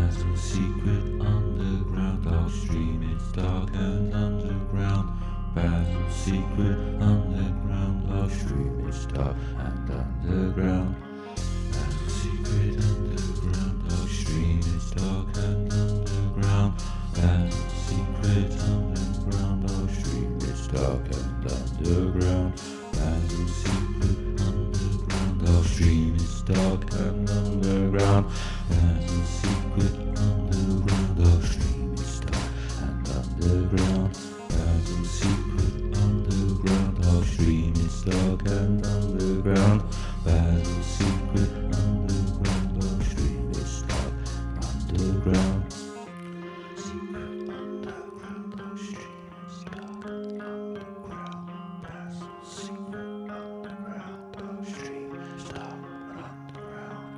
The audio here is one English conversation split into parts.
Basil secret underground, our stream is dark and underground. Basil secret underground, our stream is dark and underground. Basil secret underground, our stream is dark and underground. Basil secret underground, our stream is dark and underground. Basil secret underground, our stream is dark and underground. Basil secret underground, our stream is dark and underground. Basil secret underground, our stream is dark and underground. Basil secret underground, our stream is dark underground. Secret underground, our stream is dark underground.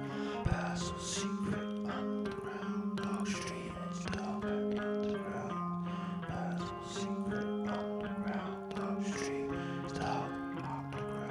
Basil secret underground, our stream is dark underground. Basil secret underground, our stream is dark underground. Basil secret underground, our stream is dark underground.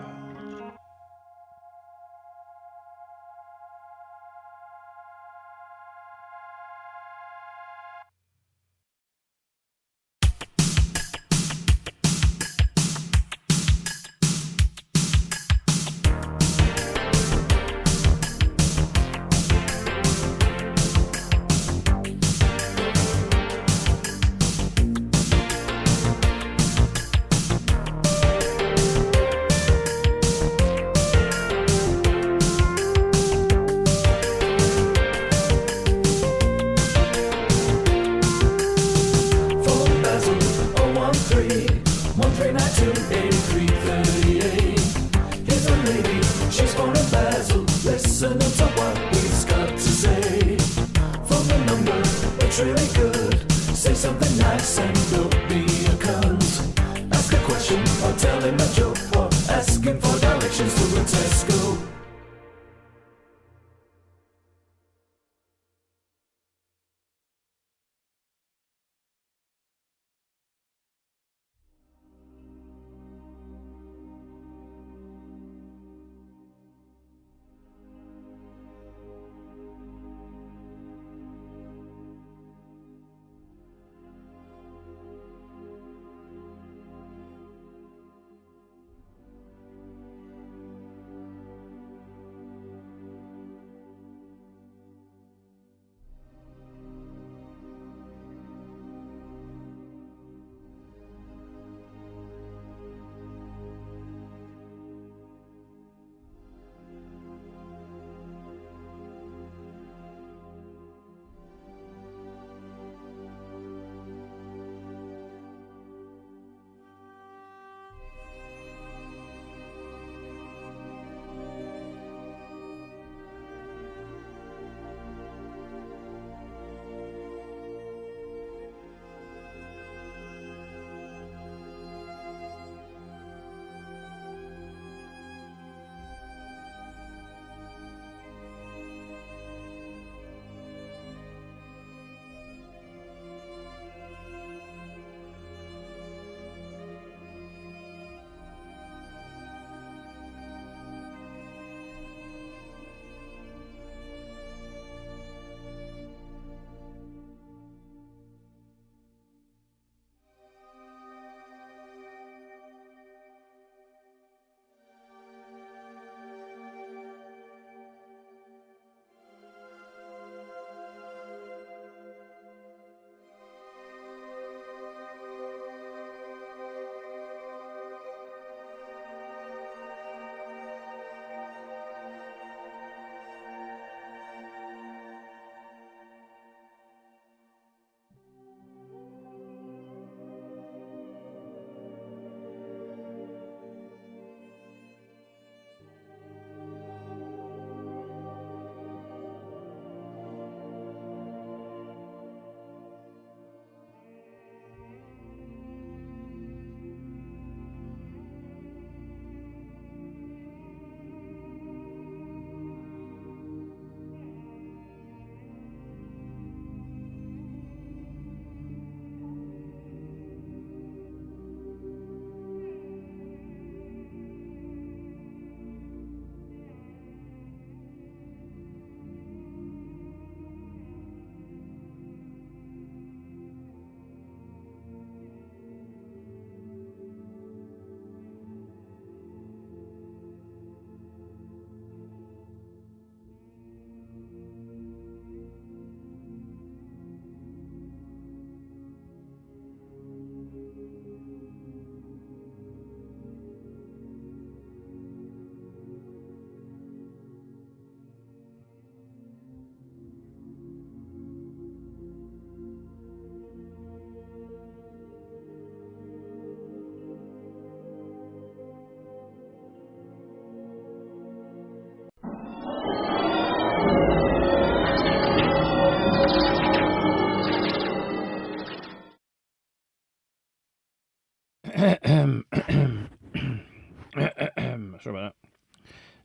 Listen to what we've got to say. From the number, it's really good. Say something nice and don't be a cunt. Ask a question or tell him a joke or asking for directions to a Tesco.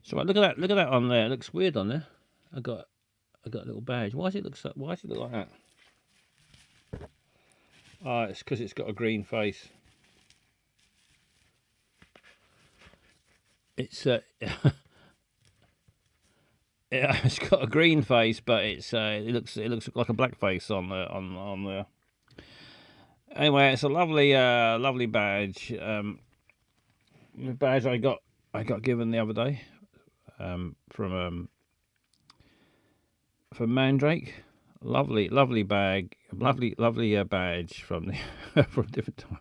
So look at that. Look at that on there. It looks weird on there. I got a little badge. Why does it look so? Why does it look like that? Oh, it's because it's got a green face. It's yeah, it's got a green face, but it looks like a black face on there. Anyway, it's a lovely badge. The badge I got given the other day from Mandrake. Lovely bag, lovely badge from the from different times.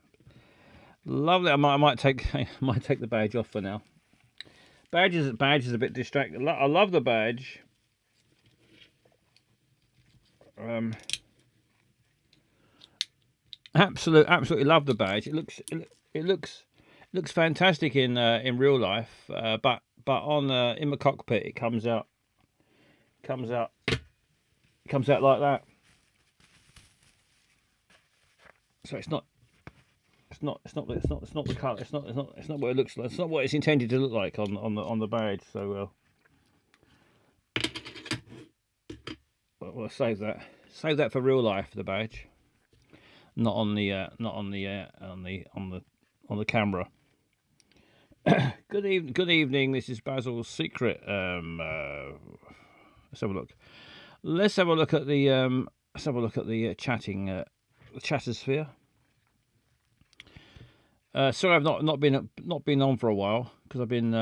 Lovely. I might take the badge off for now. Badge is a bit distracting. I love the badge. Absolutely love the badge. It looks fantastic in real life. But on in the cockpit, it comes out like that. So it's not the colour. It's not what it looks like. It's not what it's intended to look like on the badge. So we'll save that. Save that for real life. The badge, not on the camera. Good evening. This is Basil's Secret. Let's have a look. Let's have a look at the chatting the chattersphere. Sorry, I've not been on for a while because I've been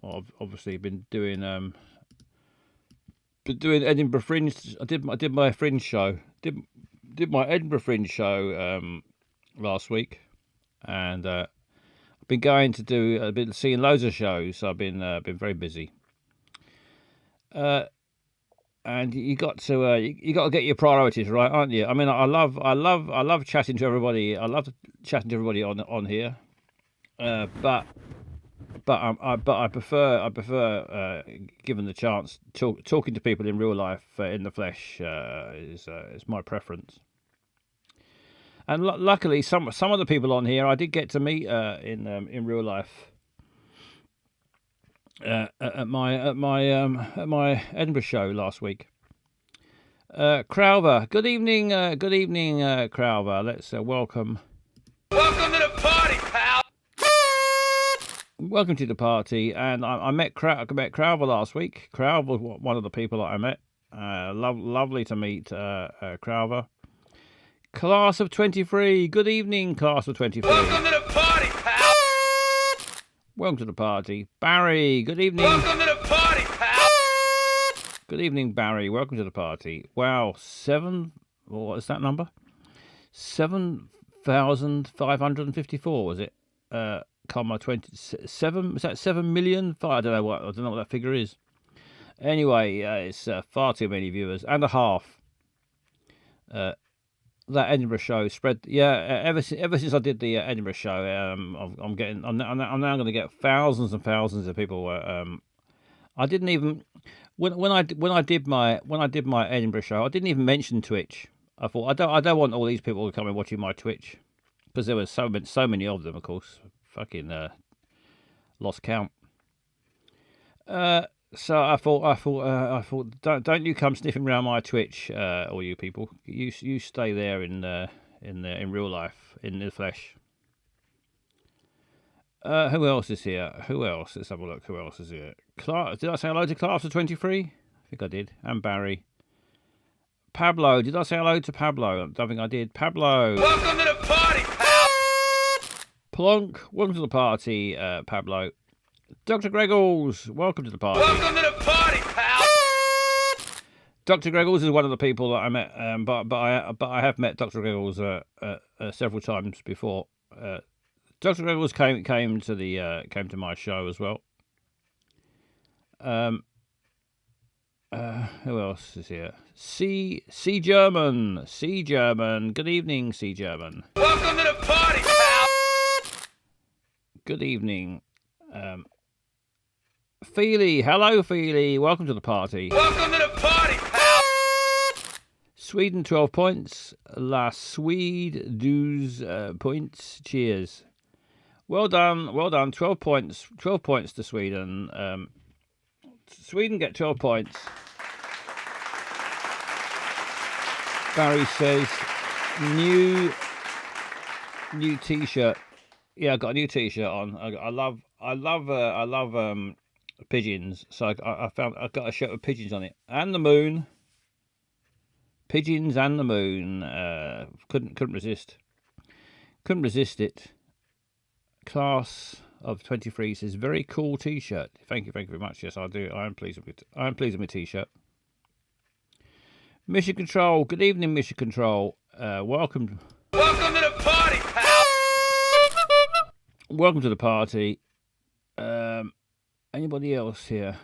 obviously been doing Edinburgh Fringe. I did my Fringe show. Did my Edinburgh Fringe show last week, and I've been going to do. I've been seeing loads of shows. So I've been very busy. And you got to get your priorities right, aren't you? I mean, I love chatting to everybody. I love chatting to everybody on here, but I prefer given the chance, talking to people in real life, in the flesh, is my preference. And luckily, some of the people on here I did get to meet in real life. At my Edinburgh show last week. Crowther, good evening, Crowther. Let's welcome. Welcome to the party, pal. Welcome to the party, and I met Crowther last week. Crowther was one of the people that I met. Lovely to meet Crowther. Class of 23. Good evening, class of 23. Welcome to the party, pal. Welcome to the party. Barry, good evening. Welcome to the party, pal. Good evening, Barry. Welcome to the party. Wow, what is that number? 7,554, was it? 27, was that 7 million? I don't know what that figure is. Anyway, it's far too many viewers and a half. That Edinburgh show spread. Yeah, ever since I did the Edinburgh show, I'm now going to get thousands and thousands of people. I didn't even when I did my Edinburgh show, I didn't even mention Twitch. I thought I don't want all these people to come and watching my Twitch because there was so many of them. Of course, fucking lost count. So I thought, don't you come sniffing around my Twitch, all you people. You stay there in real life, in the flesh. Who else is here? Who else? Let's have a look. Who else is here? Clark, did I say hello to Class of 23? I think I did. And Barry. Pablo, did I say hello to Pablo? I don't think I did. Pablo. Welcome to the party, pal. Plonk, welcome to the party, Pablo. Dr. Greggles, welcome to the party. Welcome to the party, pal. Dr. Greggles is one of the people that I met, but I have met Dr. Greggles several times before. Dr. Greggles came to my show as well. Who else is here? C German. Good evening, C German. Welcome to the party, pal. Good evening. Feely, hello Feely, welcome to the party. Welcome to the party, pal. Sweden 12 points, La Swede 12 points, cheers. Well done, well done. 12 points. 12 points to Sweden. Sweden get 12 points. Barry says, new T-shirt. Yeah, I got a new T-shirt on. I love pigeons. So I got a shirt with pigeons on it and the moon. Pigeons and the moon. Couldn't resist. Couldn't resist it. Class of 23 says, very cool T-shirt. Thank you very much. Yes, I do. I am pleased with my T-shirt. Mission Control. Good evening, Mission Control. Welcome. Welcome to the party, pal. Welcome to the party. Anybody else here?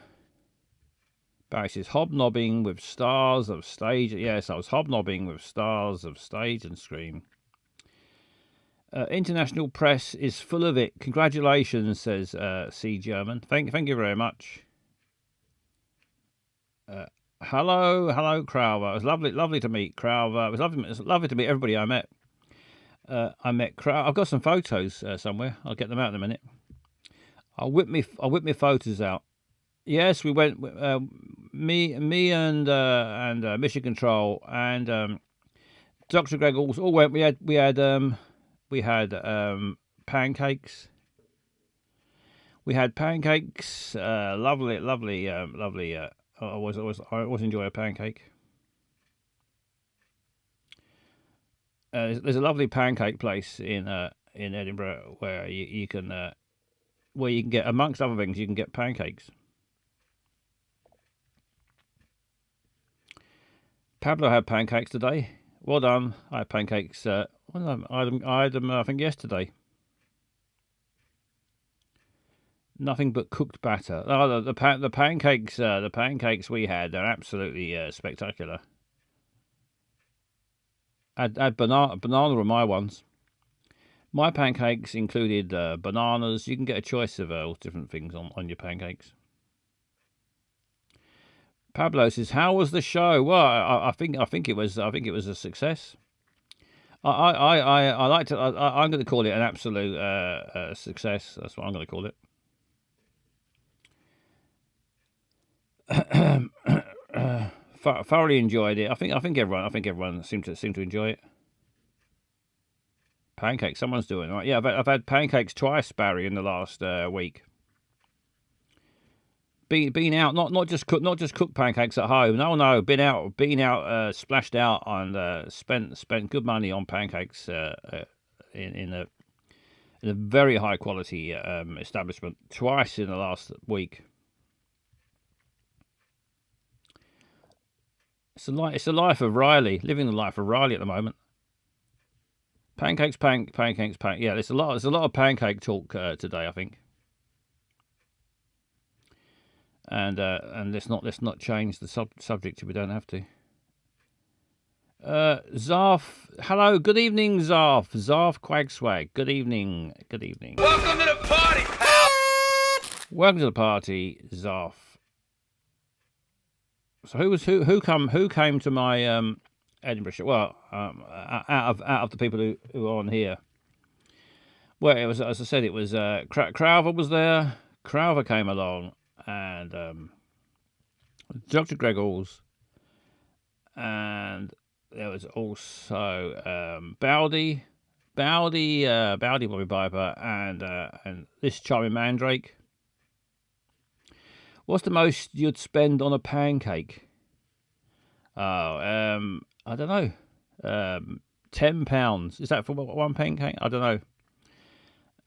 Barry says, hobnobbing with stars of stage. Yes, I was hobnobbing with stars of stage and screen. International press is full of it. Congratulations, says C. German. Thank you very much. Hello, Crowver. It was lovely to meet Crowver. It was lovely to meet everybody I met. I met Crowver. I've got some photos somewhere. I'll get them out in a minute. I'll whip me photos out. Yes, we went. Me and Mission Control and Dr. Greg all went. We had pancakes. We had pancakes. Lovely. I always enjoy a pancake. There's a lovely pancake place in Edinburgh where you can get, amongst other things, you can get pancakes. Pablo had pancakes today. Well done. I had pancakes. I had them. I think yesterday. Nothing but cooked batter. Oh, the pancakes. The pancakes we had are absolutely spectacular. I had banana were my ones. My pancakes included bananas. You can get a choice of all different things on your pancakes. Pablo says, "How was the show?" Well, I think it was a success. I like to. I'm going to call it an absolute success. That's what I'm going to call it. Thoroughly enjoyed it. I think everyone seemed to enjoy it. Pancakes. Someone's doing it, right. Yeah, I've had pancakes twice, Barry, in the last week. Been out, not just cook pancakes at home. No, been out, splashed out and spent good money on pancakes in a very high quality establishment twice in the last week. It's the life of Riley, living the life of Riley at the moment. Pancakes. Yeah, there's a lot of pancake talk today, I think. And let's not change the subject if we don't have to. Zarf, hello, good evening, Zarf Quagswag. Good evening. Welcome to the party, pal. Welcome to the party, Zarf. So who came to my Edinburgh show? Well, out of the people who are on here. Well, it was, as I said, it was Crowver was there. Crowver came along. And Dr. Greggles, and there was also Bowdy Bobby Piper, and this charming Mandrake. What's the most you'd spend on a pancake? I don't know. £10. Is that for one pancake? I don't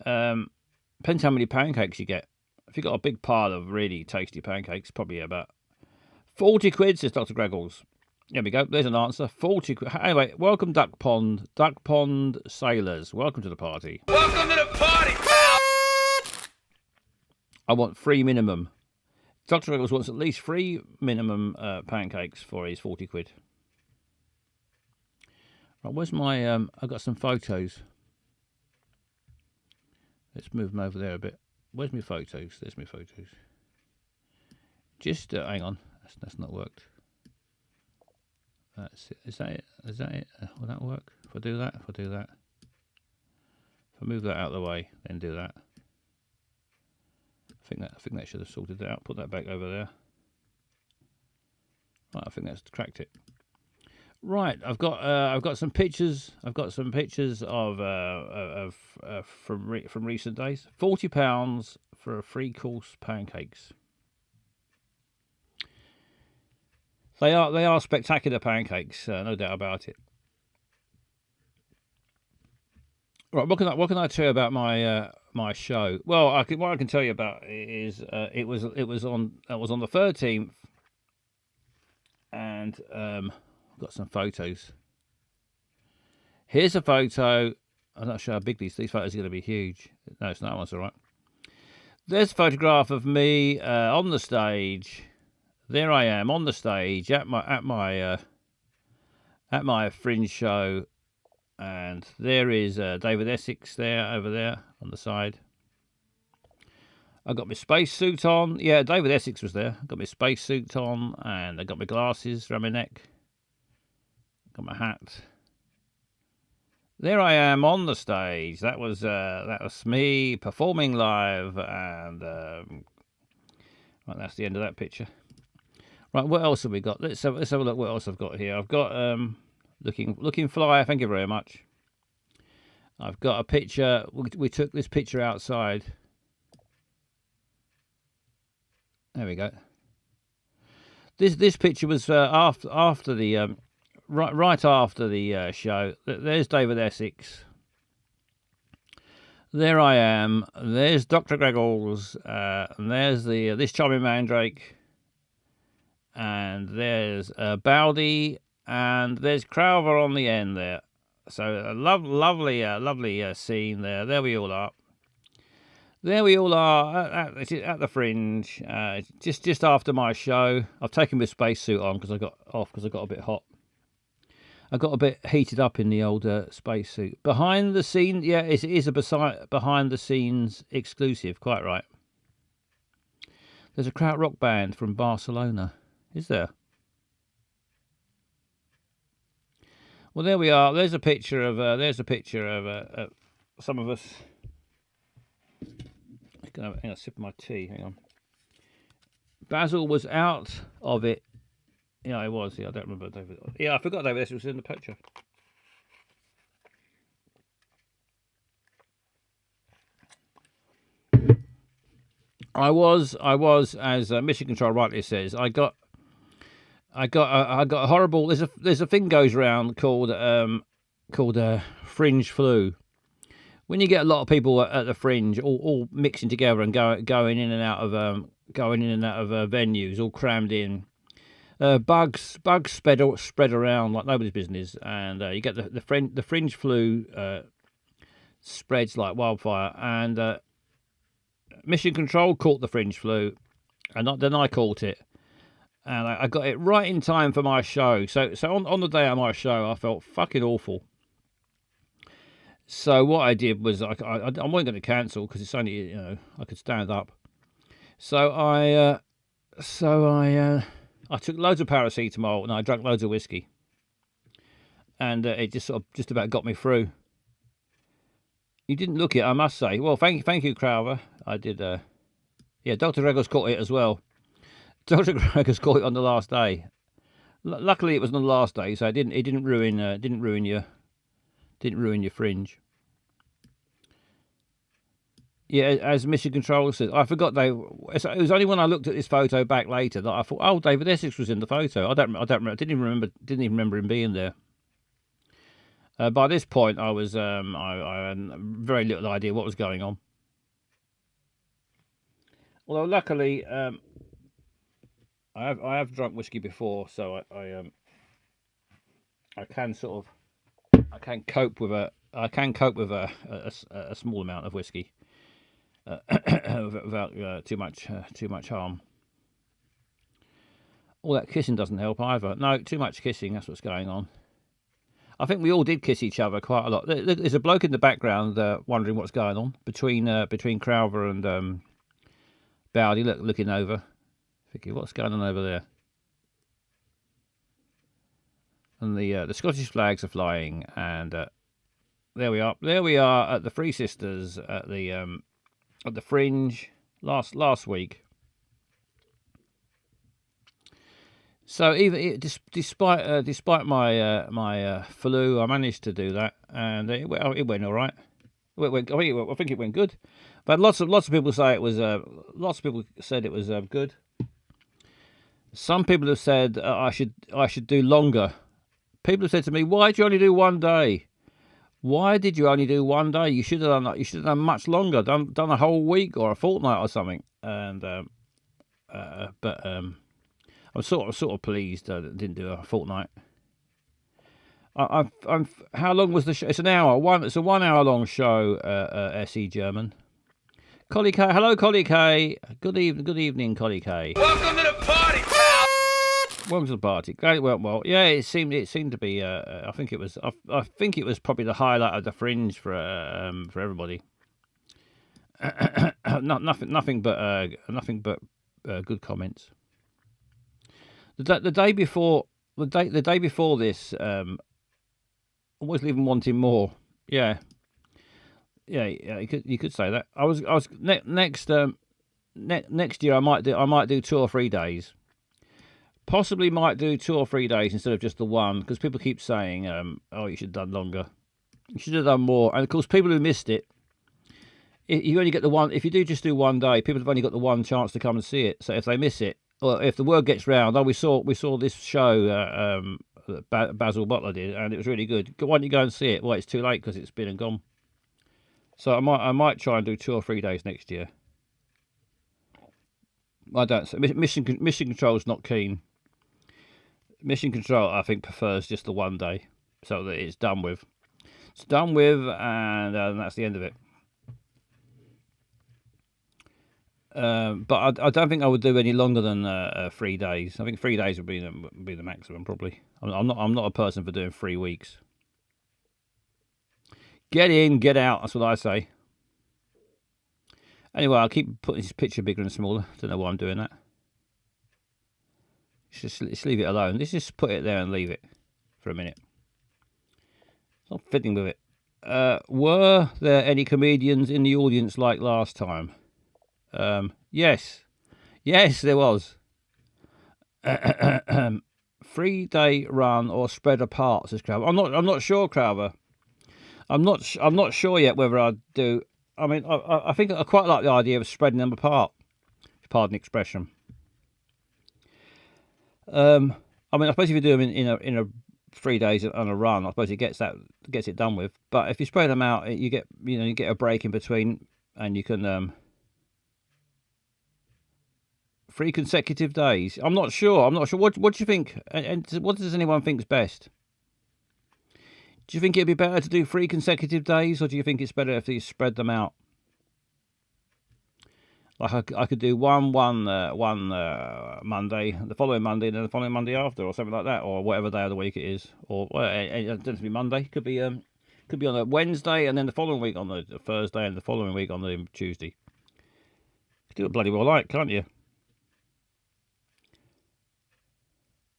know. Depends how many pancakes you get. If you've got a big pile of really tasty pancakes, probably about 40 quid, says Dr. Greggles. There we go. There's an answer. 40 quid. Anyway, welcome Duck Pond sailors. Welcome to the party. Welcome to the party, pal. I want 3 minimum. Dr. Greggles wants at least 3 minimum pancakes for his 40 quid. Right, where's my... I've got some photos. Let's move them over there a bit. Where's my photos? There's my photos. Just hang on. That's not worked. Is that it? Will that work? If I do that. If I'll move that out of the way, then do that. I think that should have sorted that out. Put that back over there. Right, I think that's cracked it. Right, I've got some pictures. I've got some pictures of from recent days. £40 for a 3-course pancakes. They are spectacular pancakes, no doubt about it. Right, what can I tell you about my my show? Well, what I can tell you about is it was on the 13th, and I've got some photos. Here's a photo. I'm not sure how big these photos are going to be huge. No, it's not. That's all right. There's a photograph of me on the stage. There I am on the stage at my Fringe show, and there is David Essex over there on the side. I got my space suit on. Yeah, David Essex was there. I got my space suit on, and I got my glasses around my neck. Got my hat. There I am on the stage. That was me performing live, and right, that's the end of that picture. Right, what else have we got? Let's have a look. What else I've got here? I've got looking fly. Thank you very much. I've got a picture. We took this picture outside. There we go. This picture was after the right after the show. There's David Essex. There I am. There's Dr. Greggles. And there's this charming mandrake. And there's Bowdy, and there's Crowther on the end there. So a lovely scene there. There we all are. There we all are at the Fringe. Just after my show. I've taken my spacesuit on because I got a bit hot. I got a bit heated up in the old spacesuit. Behind the scenes, yeah, it is a behind the scenes exclusive. Quite right. There's a krautrock band from Barcelona. Is there? Well, there we are. There's a picture of some of us. Hang on, a sip of my tea. Hang on. Basil was out of it. Yeah, I was. Yeah, I don't remember David. Yeah, I forgot David Essex was in the picture. I was, as Mission Control rightly says, I got a horrible. There's a thing goes around called Fringe flu. When you get a lot of people at the Fringe, all mixing together and going in and out of venues, all crammed in, bugs spread around like nobody's business, and you get the Fringe flu spreads like wildfire. And Mission Control caught the Fringe flu, and then I caught it. And I got it right in time for my show. So on the day of my show, I felt fucking awful. So what I did was I wasn't going to cancel because it's only I could stand up. So I took loads of paracetamol and I drank loads of whiskey, and it just about got me through. You didn't look it, I must say. Well, thank you, Crowther. I did. Yeah, Dr. Greggles caught it as well. Dr. Greggles caught it on the last day. Luckily, it was on the last day, so it didn't ruin your Fringe. Yeah, as Mission Control says, I forgot it was only when I looked at this photo back later that I thought, oh, David Essex was in the photo. I don't remember. Didn't even remember him being there. By this point, I had very little idea what was going on. Although luckily, I have drunk whiskey before, so I can cope with a small amount of whiskey without too much harm. All that kissing doesn't help either. No, too much kissing. That's what's going on. I think we all did kiss each other quite a lot. There's a bloke in the background wondering what's going on between Crowther and Bowdy, looking over, thinking what's going on over there. And the Scottish flags are flying, and There we are. There we are at the Three Sisters at the Fringe last week. So even despite my flu, I managed to do that, and it went all right. I think it went good, but lots of people say it was. Lots of people said it was good. Some people have said I should do longer. People have said to me, "Why did you only do one day? Why did you only do one day? You should have done much longer. Done a whole week or a fortnight or something." And but I'm sort of pleased that I didn't do a fortnight. I'm. How long was the show? It's an hour. It's a 1 hour long show. SE German. Collie K. Hello, Collie K. Good evening, Collie K. Welcome to the party, pal. Welcome to the party. Glad it went well. Yeah, it seemed to be. I think it was. I think it was probably the highlight of the Fringe for everybody. Nothing but good comments. The day before this, always leaving wanting more. Yeah. You could say that. I was next year I might do 2 or 3 days. Possibly might do 2 or 3 days instead of just the one, because people keep saying, "Oh, you should have done longer. You should have done more." And of course, people who missed it, you only get the one. If you just do 1 day, people have only got the one chance to come and see it. So if they miss it, or if the word gets round, we saw this show that Basil Butler did, and it was really good. Why don't you go and see it? Well, it's too late because it's been and gone. So I might try and do 2 or 3 days next year. I don't. Mission Control's not keen. Mission Control, I think, prefers just the 1 day, so that it's done with. It's done with, and that's the end of it. But I don't think I would do any longer than 3 days. I think 3 days would be the maximum, probably. I'm not a person for doing 3 weeks. Get in, get out. That's what I say. Anyway, I'll keep putting this picture bigger and smaller. Don't know why I'm doing that. Just leave it alone. Let's just put it there and leave it for a minute. It's not fitting with it. Were there any comedians in the audience like last time? Yes, there was. 3-day run or spread apart, says Crowther. I'm not sure, Crowther. I'm not sure yet whether I'd do. I mean, I think I quite like the idea of spreading them apart. Pardon the expression. I mean, I suppose if you do them in a 3 days on a run, I suppose it gets it done with. But if you spread them out, you get a break in between, and you can 3 consecutive days. I'm not sure. What do you think? And what does anyone think's best? Do you think it'd be better to do 3 consecutive days, or do you think it's better if you spread them out? Like I could do one Monday, the following Monday, and then the following Monday after, or something like that, or whatever day of the week it is. Or it doesn't have to be Monday. Could be on a Wednesday, and then the following week on the Thursday, and the following week on the Tuesday. You do it bloody well, like, can't you?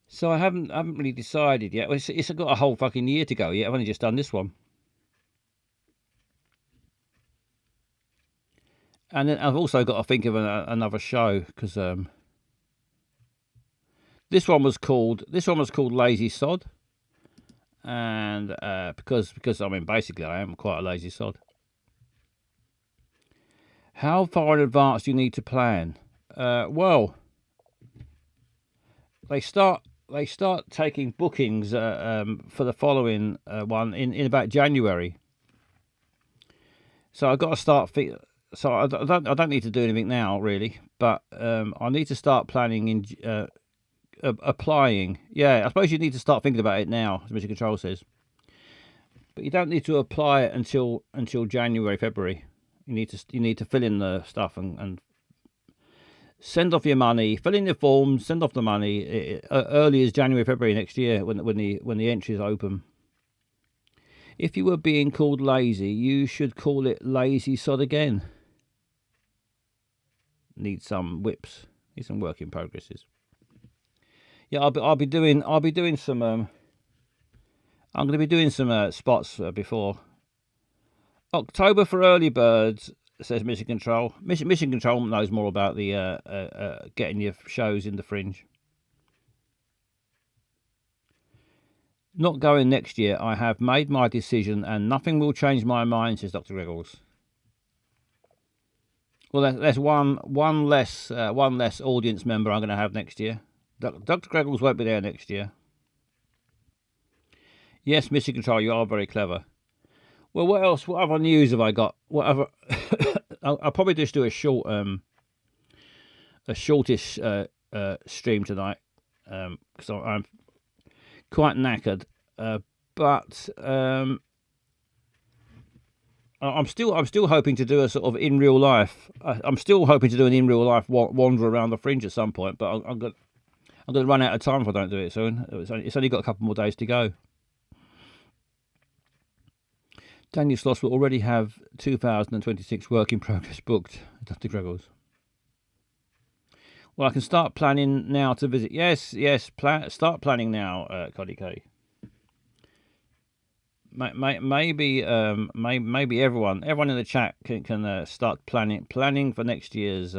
So I haven't really decided yet. It's got a whole fucking year to go yet. I've only just done this one. And then I've also got to think of another show, because this one was called Lazy Sod, and because I mean, basically I am quite a lazy sod. How far in advance do you need to plan? Well, they start taking bookings for the following one in about January. So I've got to start. So I don't need to do anything now, really, but I need to start planning in applying. Yeah, I suppose you need to start thinking about it now, as Mr. Control says. But you don't need to apply it until January, February. You need to fill in the stuff and send off your money, fill in your forms, send off the money early as January, February next year when the entry is open. If you were being called lazy, you should call it Lazy Sod again. Need some whips. Need some work in progresses. Yeah, I'll be doing some. I'm going to be doing some spots before October for early birds, says Mission Control. Mission Control knows more about the getting your shows in the Fringe. Not going next year. I have made my decision, and nothing will change my mind, says Dr. Greggles. Well, there's one less audience member I'm going to have next year. Dr. Greggles won't be there next year. Yes, Mission Control, you are very clever. Well, what else? What other news have I got? What other? I'll probably just do a shortish stream tonight because I'm quite knackered. But I'm still hoping to do a sort of in real life. I'm still hoping to do an in real life wander around the Fringe at some point. But I'm going to run out of time if I don't do it soon. It's only got a couple more days to go. Daniel Sloss will already have 2026 work in progress booked, Dr. Greggles. Well, I can start planning now to visit. Yes, start planning now, Coddy K. Maybe everyone in the chat can start planning for next year's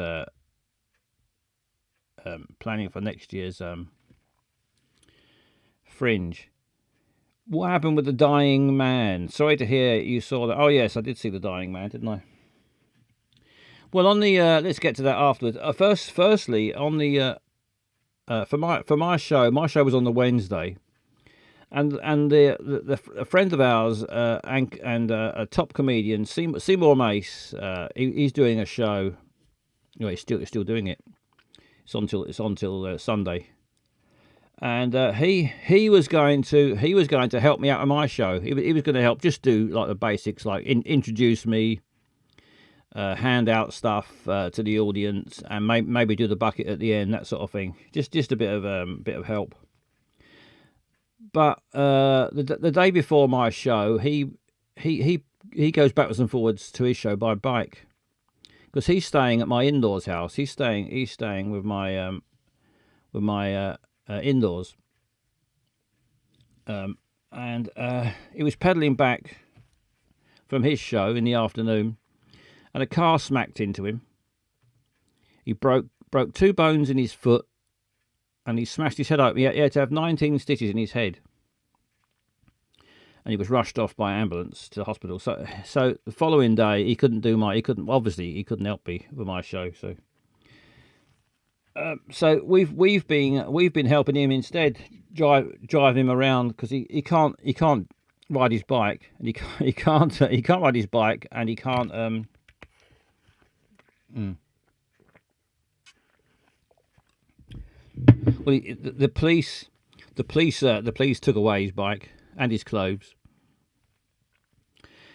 Fringe. What happened with the Dying Man? Sorry to hear you saw that. Oh yes, I did see the Dying Man, didn't I? Well, on the let's get to that afterwards. Firstly, on the for my show was on the Wednesday, and the a friend of ours and a top comedian Seymour Mace, he's doing a show. Well, he's still doing it. It's until Sunday. And he was going to help me out on my show. He was going to help just do like the basics, like introduce me, hand out stuff to the audience, and maybe do the bucket at the end, that sort of thing. Just a bit of help. But the day before my show, he goes backwards and forwards to his show by bike because he's staying at my indoors house. He's staying with my indoors, and he was pedalling back from his show in the afternoon, and a car smacked into him. He broke 2 bones in his foot, and he smashed his head open. He had to have 19 stitches in his head, and he was rushed off by ambulance to the hospital. So the following day he couldn't help me with my show. So we've been helping him instead, drive him around because he can't ride his bike, and he can't ride his bike, and he can't Well, the police took away his bike and his clothes.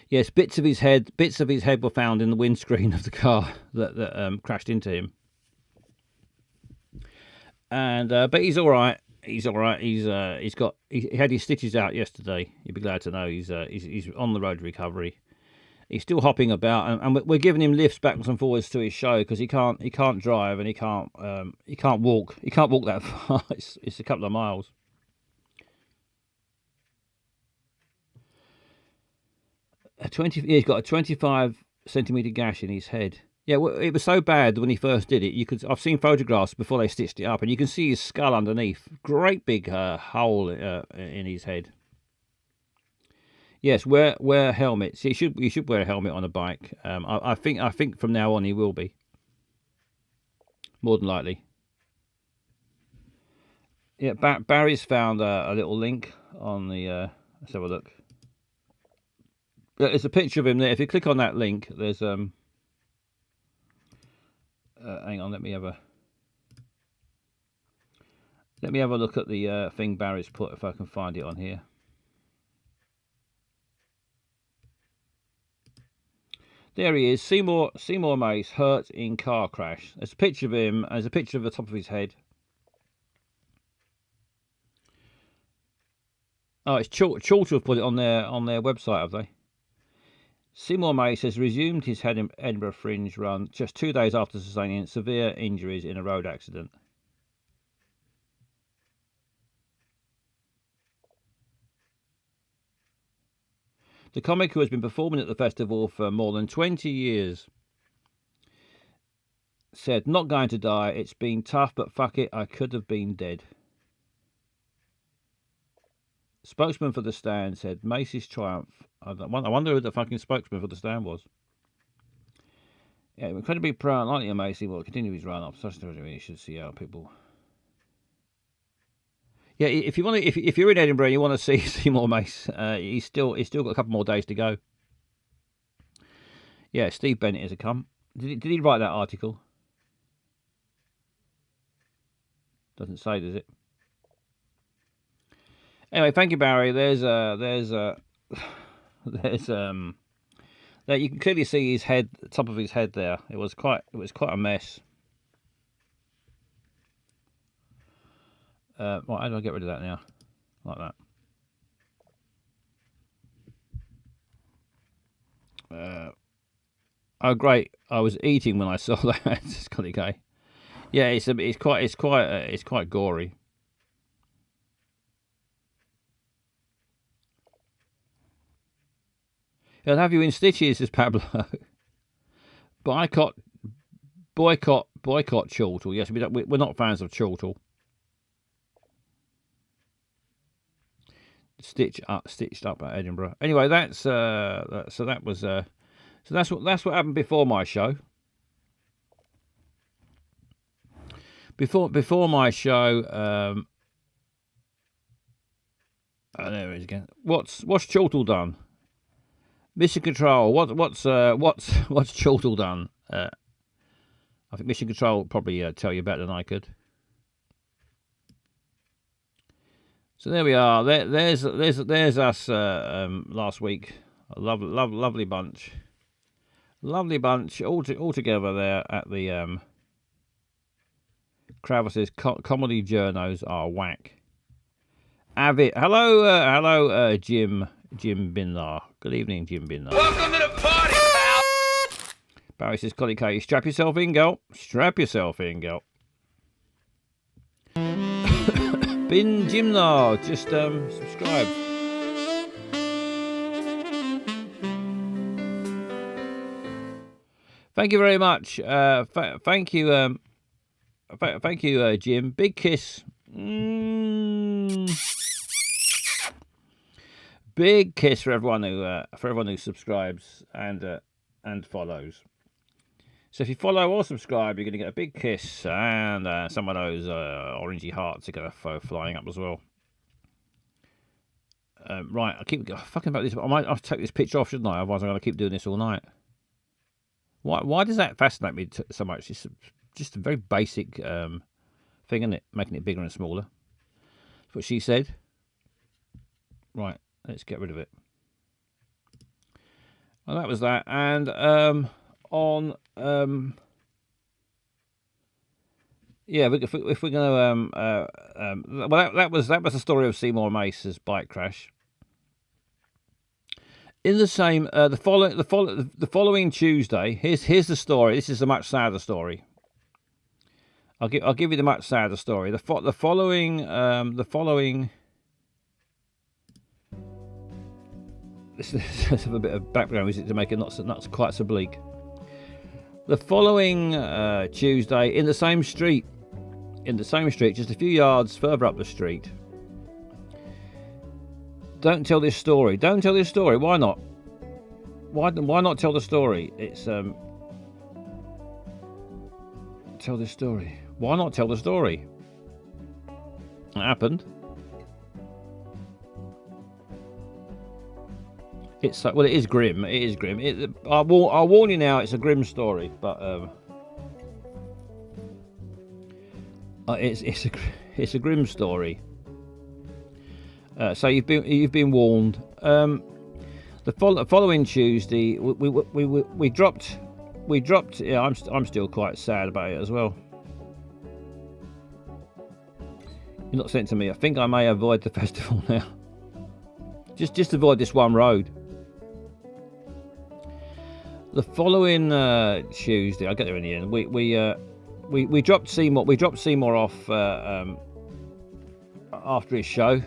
Yes, bits of his head were found in the windscreen of the car that crashed into him. And but he's all right. He's all right. He had his stitches out yesterday. You'd be glad to know he's on the road to recovery. He's still hopping about, and we're giving him lifts backwards and forwards to his show because he can't drive, and he can't walk. He can't walk that far. It's a couple of miles. He's got a 25-centimeter gash in his head. Yeah, well, it was so bad when he first did it. I've seen photographs before they stitched it up, and you can see his skull underneath. Great big hole in his head. Yes, wear helmets. You should wear a helmet on a bike. I think from now on he will be. More than likely. Yeah, Barry's found a little link on the. Let's have a look. There's a picture of him there. If you click on that link, there's hang on, let me have a look at the thing Barry's put, if I can find it on here. There he is, Seymour Mace, hurt in car crash. There's a picture of him. There's a picture of the top of his head. Oh, it's Chorlton have put it on their website, have they? Seymour Mace has resumed his Edinburgh Fringe run just 2 days after sustaining severe injuries in a road accident. The comic who has been performing at the festival for more than 20 years said, "Not going to die. It's been tough, but fuck it, I could have been dead." Spokesman for the stand said, "Macy's triumph." I wonder who the fucking spokesman for the stand was. Yeah, incredibly proud, aren't you, Macy? Will continue his run up. Such you should see how people. Yeah, if you want to, if you're in Edinburgh and you want to see more Mace, he's still got a couple more days to go. Yeah, Steve Bennett is a cunt. Did he write that article? Doesn't say, does it? Anyway, thank you, Barry. There you can clearly see his head, the top of his head there. It was quite a mess. Right, how do I get rid of that now? Like that. Oh, great! I was eating when I saw that. It's got to go. Yeah, it's quite gory. He'll have you in stitches, says Pablo. boycott Chortle. Yes, we're not fans of Chortle. Stitched up at Edinburgh. Anyway, that's what happened before my show. Before my show, there it is again. What's Chortle done? Mission Control. What's Chortle done? I think Mission Control will probably tell you better than I could. So there we are. There's us last week. A lovely bunch. Lovely bunch all together there at the Kravis's comedy journos are whack. Avid. Hello, Jim Binlar. Good evening, Jim Binlar. Welcome to the party, pal. Barry says, Collie K, strap yourself in, girl. Strap yourself in, girl. Bin Jimnar, just subscribe. Thank you very much. Thank you, Jim. Big kiss. Big kiss for everyone who subscribes and follows. So if you follow or subscribe, you're going to get a big kiss and some of those orangey hearts are going to go flying up as well. Right, I keep fucking about this. I might have to take this picture off, shouldn't I? Otherwise, I'm going to keep doing this all night. Why does that fascinate me so much? It's just a very basic thing, isn't it? Making it bigger and smaller. That's what she said. Right, let's get rid of it. Well, that was that. And if we're going to well, that was the story of Seymour Mace's bike crash. In the same the following Tuesday, here's the story. This is a much sadder story. I'll give you the much sadder story. The following. Let's have a bit of background music to make it not quite so bleak. The following Tuesday, in the same street, just a few yards further up the street. Don't tell this story. Don't tell this story. Why not? Why not tell the story? It's tell this story. Why not tell the story? It happened. It is grim. It is grim. I'll warn you now. It's a grim story, but it's a grim story. So you've been warned. The following Tuesday, we dropped. Yeah, I'm still quite sad about it as well. You're not sent to me. I think I may avoid the festival now. Just avoid this one road. The following Tuesday, I'll get there in the end. We dropped Seymour. We dropped Seymour off after his show,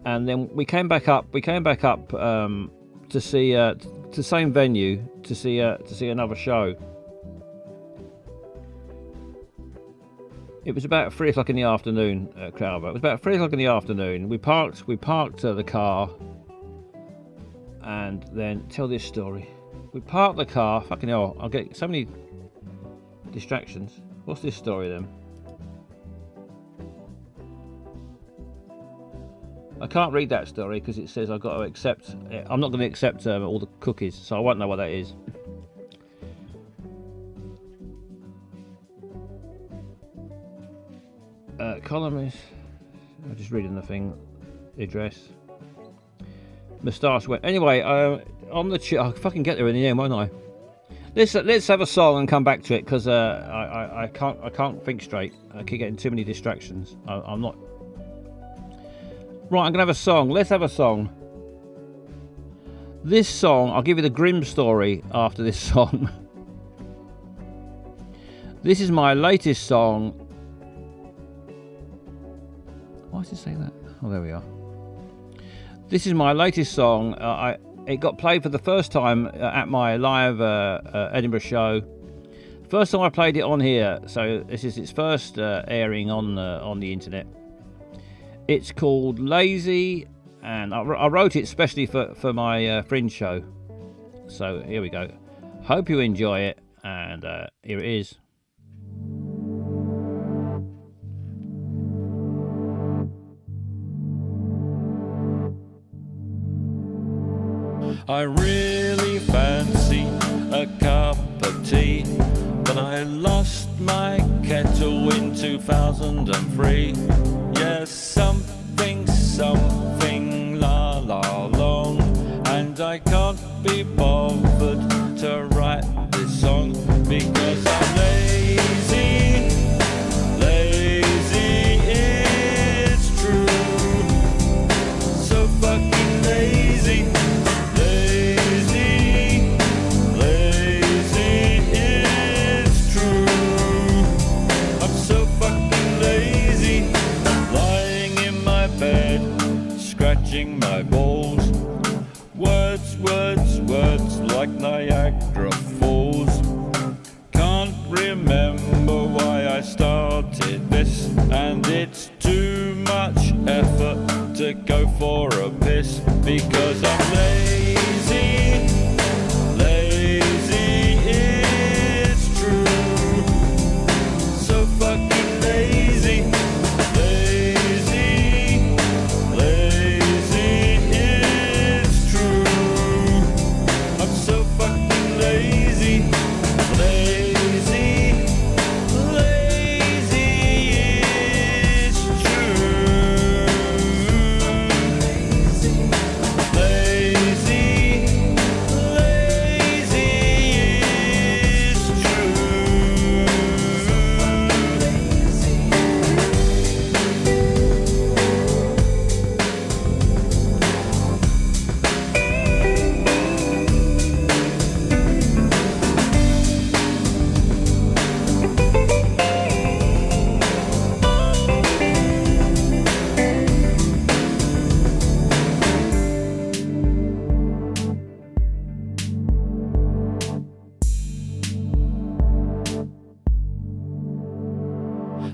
and then we came back up. To see to the same venue to see another show. It was about 3 o'clock in the afternoon, Crowber. It was about 3 o'clock in the afternoon. We parked the car, and then tell this story. We parked the car. Fucking hell! I'll get so many distractions. What's this story then? I can't read that story because it says I've got to accept. I'm not going to accept all the cookies, so I won't know what that is. Columnist. I'm just reading the thing. The address. Moustache wet. Anyway, on the I'll fucking get there in the end, won't I? Let's have a song and come back to it because I can't think straight. I keep getting too many distractions. I'm not. Right, I'm gonna have a song. Let's have a song. This song, I'll give you the grim story after this song. This is my latest song. Why does it say that? Oh, there we are. This is my latest song. It got played for the first time at my live Edinburgh show. First time I played it on here, so this is its first airing on the internet. It's called Lazy, and I wrote it specially for my Fringe show. So here we go. Hope you enjoy it, and here it is. I really fancy a cup of tea, but I lost my kettle in 2003. Yes, something, la la long, and I can't be bothered to write this song because I'm lazy, it's true, so fucking lazy. My balls, words like Niagara Falls. Can't remember why I started this, and it's too much effort to go for a piss because I'm lazy, it's true, so fucking lazy.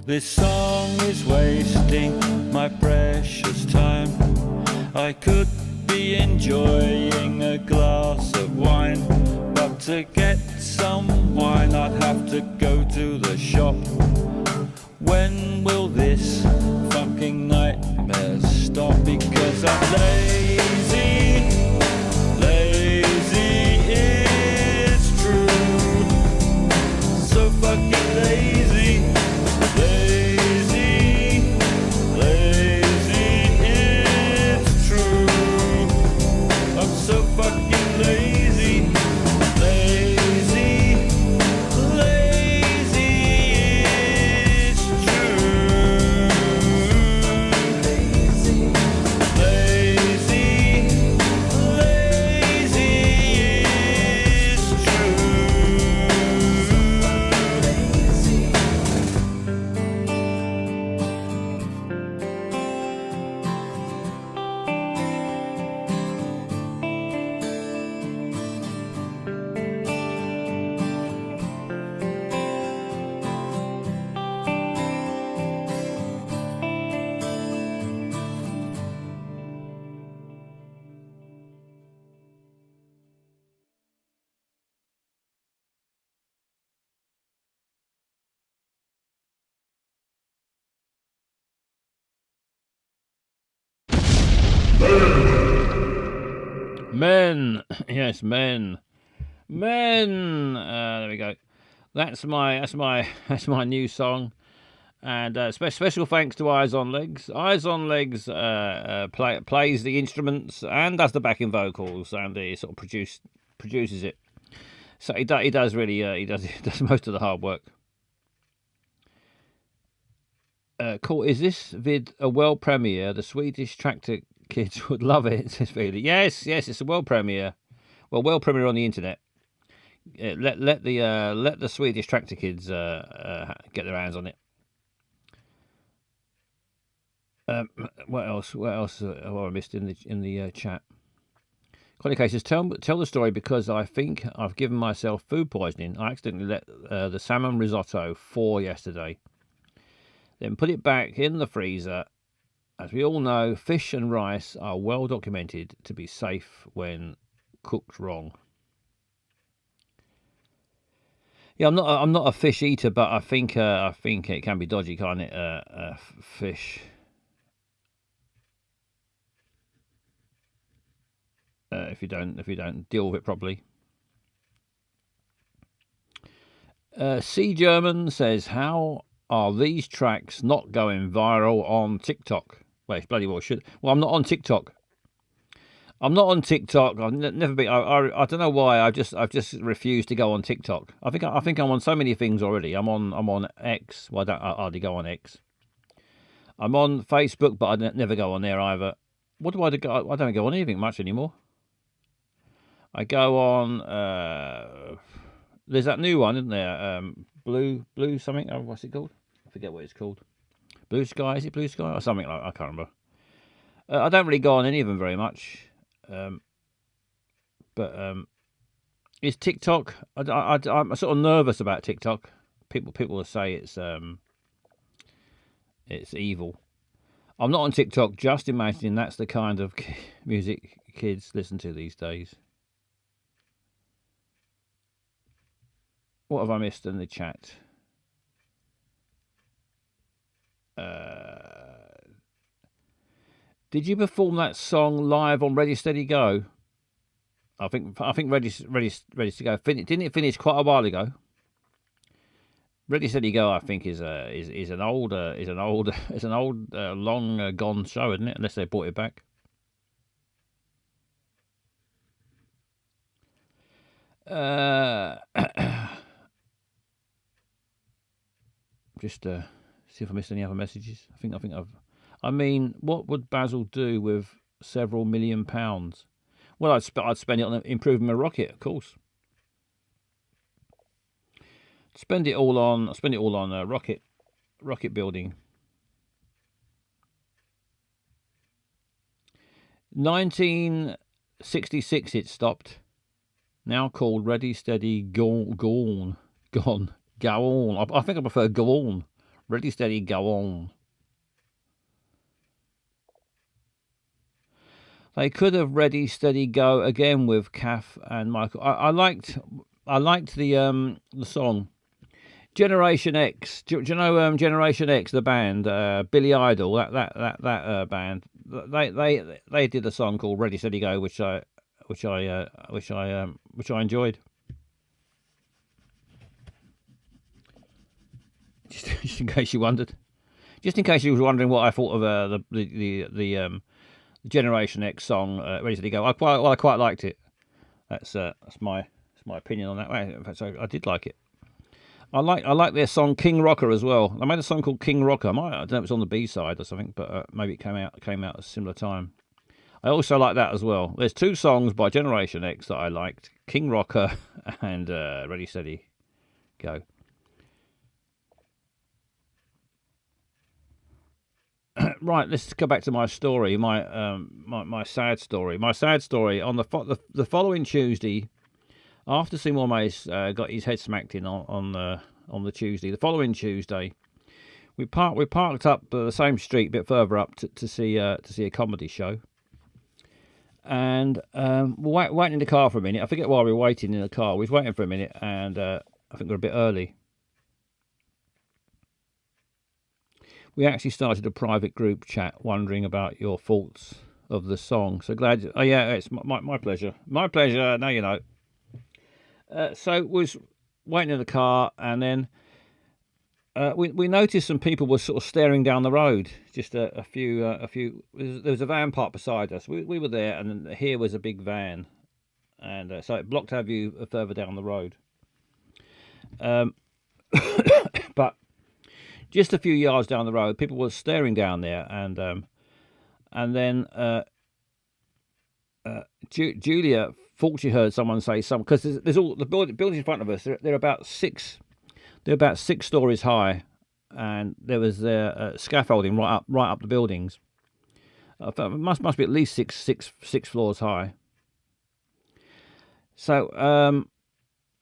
This song is wasting my precious time. I could be enjoying a glass of wine, but to get some wine I'd have to go to the shop. When will this fucking nightmare stop? Because I'm lazy, it's true, so fucking lazy. It's true. I'm so fucking lazy. It's true. Men, yes, men. There we go. That's my new song. And special thanks to Eyes on Legs. Eyes on Legs plays the instruments and does the backing vocals, and he sort of produces it. So he does most of the hard work. Cool. Is this vid a world premiere? The Swedish Tractor Kids would love it. Says Feely. Yes, it's a world premiere. Well, world premiere on the internet. Let the Swedish Tractor Kids get their hands on it. What else? Have I missed in the chat? Connie K says, tell the story because I think I've given myself food poisoning. I accidentally let the salmon risotto thaw yesterday. Then put it back in the freezer. As we all know, fish and rice are well documented to be safe when cooked wrong. Yeah, I'm not a fish eater, but I think it can be dodgy, can't it? Fish. If you don't deal with it properly. C German says, how are these tracks not going viral on TikTok? Well, it's bloody well should. Well, I'm not on TikTok. I've never been. I don't know why. I've just refused to go on TikTok. I think I'm on so many things already. I'm on X. Well, I hardly go on X. I'm on Facebook, but I never go on there either. What do I do? I don't go on anything much anymore. I go on. There's that new one, isn't there? Blue something. Oh, what's it called? I forget what it's called. Blue Sky. Is it Blue Sky or something like? I can't remember. I don't really go on any of them very much. But is TikTok? I'm sort of nervous about TikTok. People will say it's evil. I'm not on TikTok. Just imagining that's the kind of music kids listen to these days. What have I missed in the chat? Did you perform that song live on Ready Steady Go? I think Ready to Go. Didn't it finish quite a while ago? Ready Steady Go, I think, is an old long gone show, isn't it? Unless they brought it back. Just see if I missed any other messages. I think I've. I mean, what would Basil do with several £1 million? Well, I'd spend it on improving my rocket, of course. Spend it all on rocket building. 1966 it stopped. Now called Ready Steady Go On. I think I prefer Go On. Ready Steady Go On. They could have Ready Steady Go again with Kath and Michael. I liked the song Generation X. Do you know Generation X, the band, Billy Idol, that band? They did a song called Ready Steady Go, which I enjoyed. Just in case you wondered. Just in case you was wondering what I thought of the Generation X song, Ready Steady Go. I quite liked it. That's my opinion on that. In fact, I did like it. I like their song King Rocker as well. I made a song called King Rocker. I don't know if it's on the B side or something, but maybe it came out at a similar time. I also like that as well. There's two songs by Generation X that I liked: King Rocker and Ready Steady Go. Right, let's go back to my story. My sad story. My sad story on the following Tuesday, after Seymour Mace got his head smacked in on the Tuesday. The following Tuesday, we parked up the same street a bit further up to see a comedy show. And we're waiting in the car for a minute. I forget why we were waiting in the car. We was waiting for a minute, and I think we're a bit early. We actually started a private group chat wondering about your thoughts of the song. So glad. Oh yeah, it's my pleasure. My pleasure. Now you know. So was waiting in the car, and then we noticed some people were sort of staring down the road. Just a few. There was a van parked beside us. We were there, and then here was a big van, and so it blocked our view further down the road. But just a few yards down the road, people were staring down there, and then Julia thought she heard someone say something, because there's all the buildings in front of us. They're about 6 stories high, and there was scaffolding right up the buildings. It must be at least six floors high. So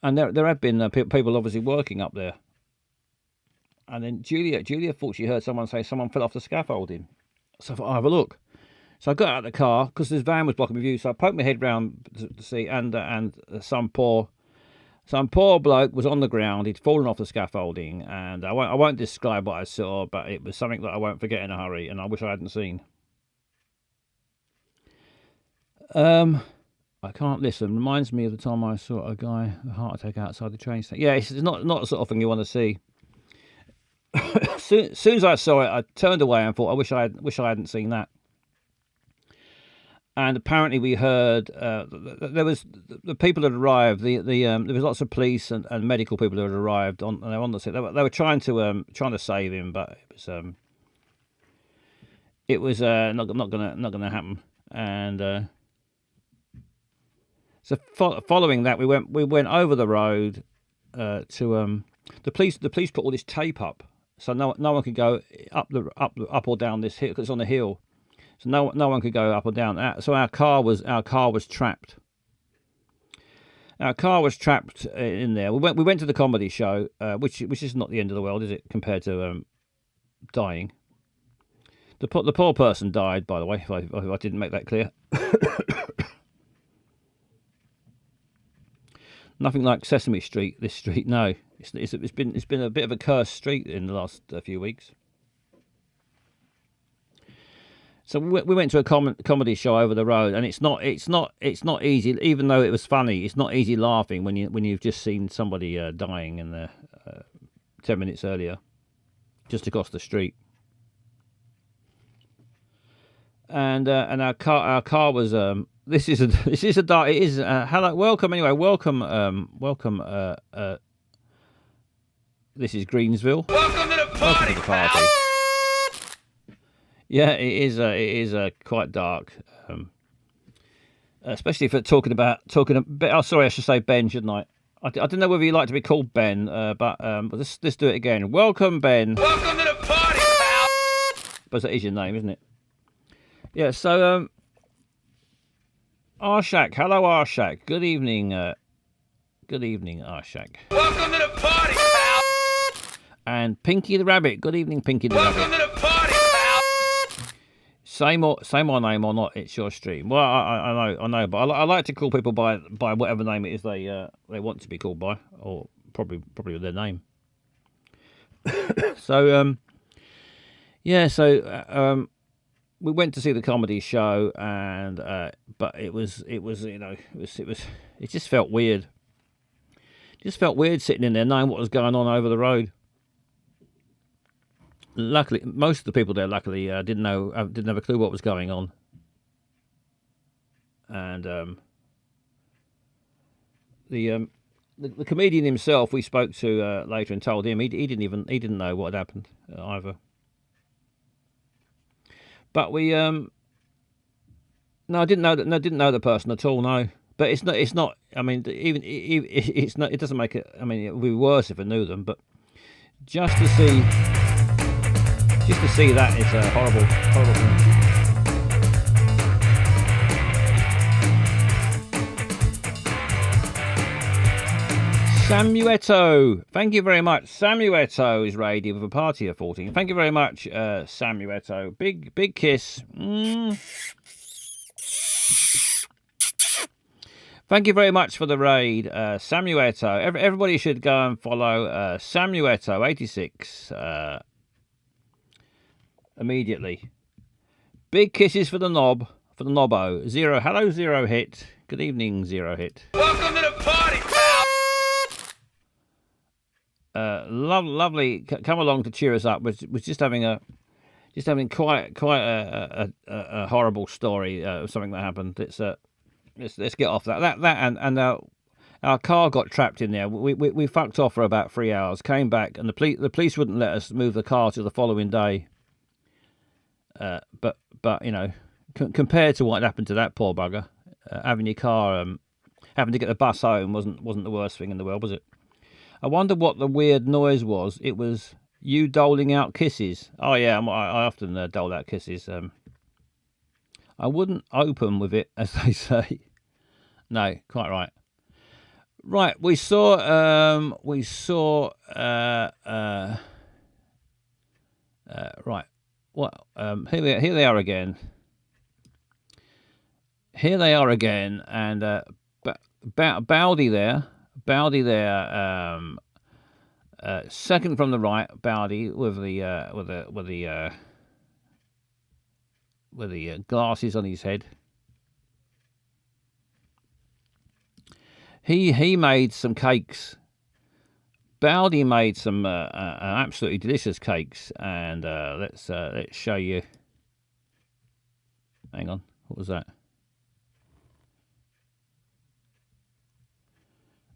and there have been people obviously working up there. And then Julia thought she heard someone say someone fell off the scaffolding. So I thought, I'll have a look. So I got out of the car because this van was blocking my view. So I poked my head round to see, and some poor bloke was on the ground. He'd fallen off the scaffolding, and I won't describe what I saw, but it was something that I won't forget in a hurry, and I wish I hadn't seen. I can't listen. Reminds me of the time I saw a guy with a heart attack outside the train station. Yeah, it's not the sort of thing you want to see. soon as I saw it, I turned away and thought, I wish I hadn't seen that. And apparently we heard there was the people had arrived. There was lots of police and medical people who had arrived on the scene. They were trying to save him, but it was not gonna happen. And so following that, we went over the road to the police. The police put all this tape up, so no one could go up or down this hill, because it's on a hill. So no one could go up or down. So our car was trapped. Our car was trapped in there. We went to the comedy show, which is not the end of the world, is it? Compared to dying. The poor person died, by the way. If I didn't make that clear. Nothing like Sesame Street. This street, no. It's been a bit of a cursed street in the last few weeks. So we went to a comedy show over the road, and it's not easy. Even though it was funny, it's not easy laughing when you've just seen somebody dying in there 10 minutes earlier, just across the street. And our car was this is a dark. It is hello, welcome anyway. Welcome. This is Greensville. Welcome to the party, pal. Yeah, it is quite dark, especially for talking a bit. Oh, sorry, I should say Ben, shouldn't I? I don't know whether you like to be called Ben, but let's do it again. Welcome, Ben. Welcome to the party, pal. But that is your name, isn't it? Yeah. So, Arshak. Hello, Arshak. Good evening. Good evening, Arshak. Welcome to the party, pal. And Pinky the Rabbit. Good evening, Pinky the Rabbit. Welcome to the party, pal. Say my name or not, it's your stream. Well, I know, but I like to call people by whatever name it is they want to be called by, or probably with their name. So we went to see the comedy show, and but it just felt weird. Just felt weird sitting in there, knowing what was going on over the road. Luckily, most of the people there didn't have a clue what was going on, and the comedian himself we spoke to later and told him he didn't know what had happened either. But we I didn't know the person at all. No, but it's not. I mean, even it's not. It doesn't make it. I mean, it would be worse if I knew them. But just to see that is a horrible thing. Samuetto, thank you very much. Samuetto is raided with a party of 14. Thank you very much, Samuetto. Big kiss. Thank you very much for the raid, Samuetto. Everybody should go and follow Samuetto86 immediately. Big kisses for the knob for the Nobbo. Zero. Hello, Zero Hit. Good evening, Zero Hit. Welcome to the party, pal. Lovely. Come along to cheer us up. Was just having quite a horrible story of something that happened. Let's get off that. And our car got trapped in there. We fucked off for about 3 hours. Came back, and the police wouldn't let us move the car till the following day. But you know, compared to what happened to that poor bugger, having your car, having to get the bus home wasn't the worst thing in the world, was it? I wonder what the weird noise was. It was you doling out kisses. Oh yeah, I often dole out kisses. I wouldn't open with it, as they say. No, quite right. Right, we saw. Right. What? Here they are again. Here they are again, and Bowdy there. Second from the right, Bowdy with the glasses on his head. He made some cakes. Bowdy made some absolutely delicious cakes, and let's show you. Hang on, what was that?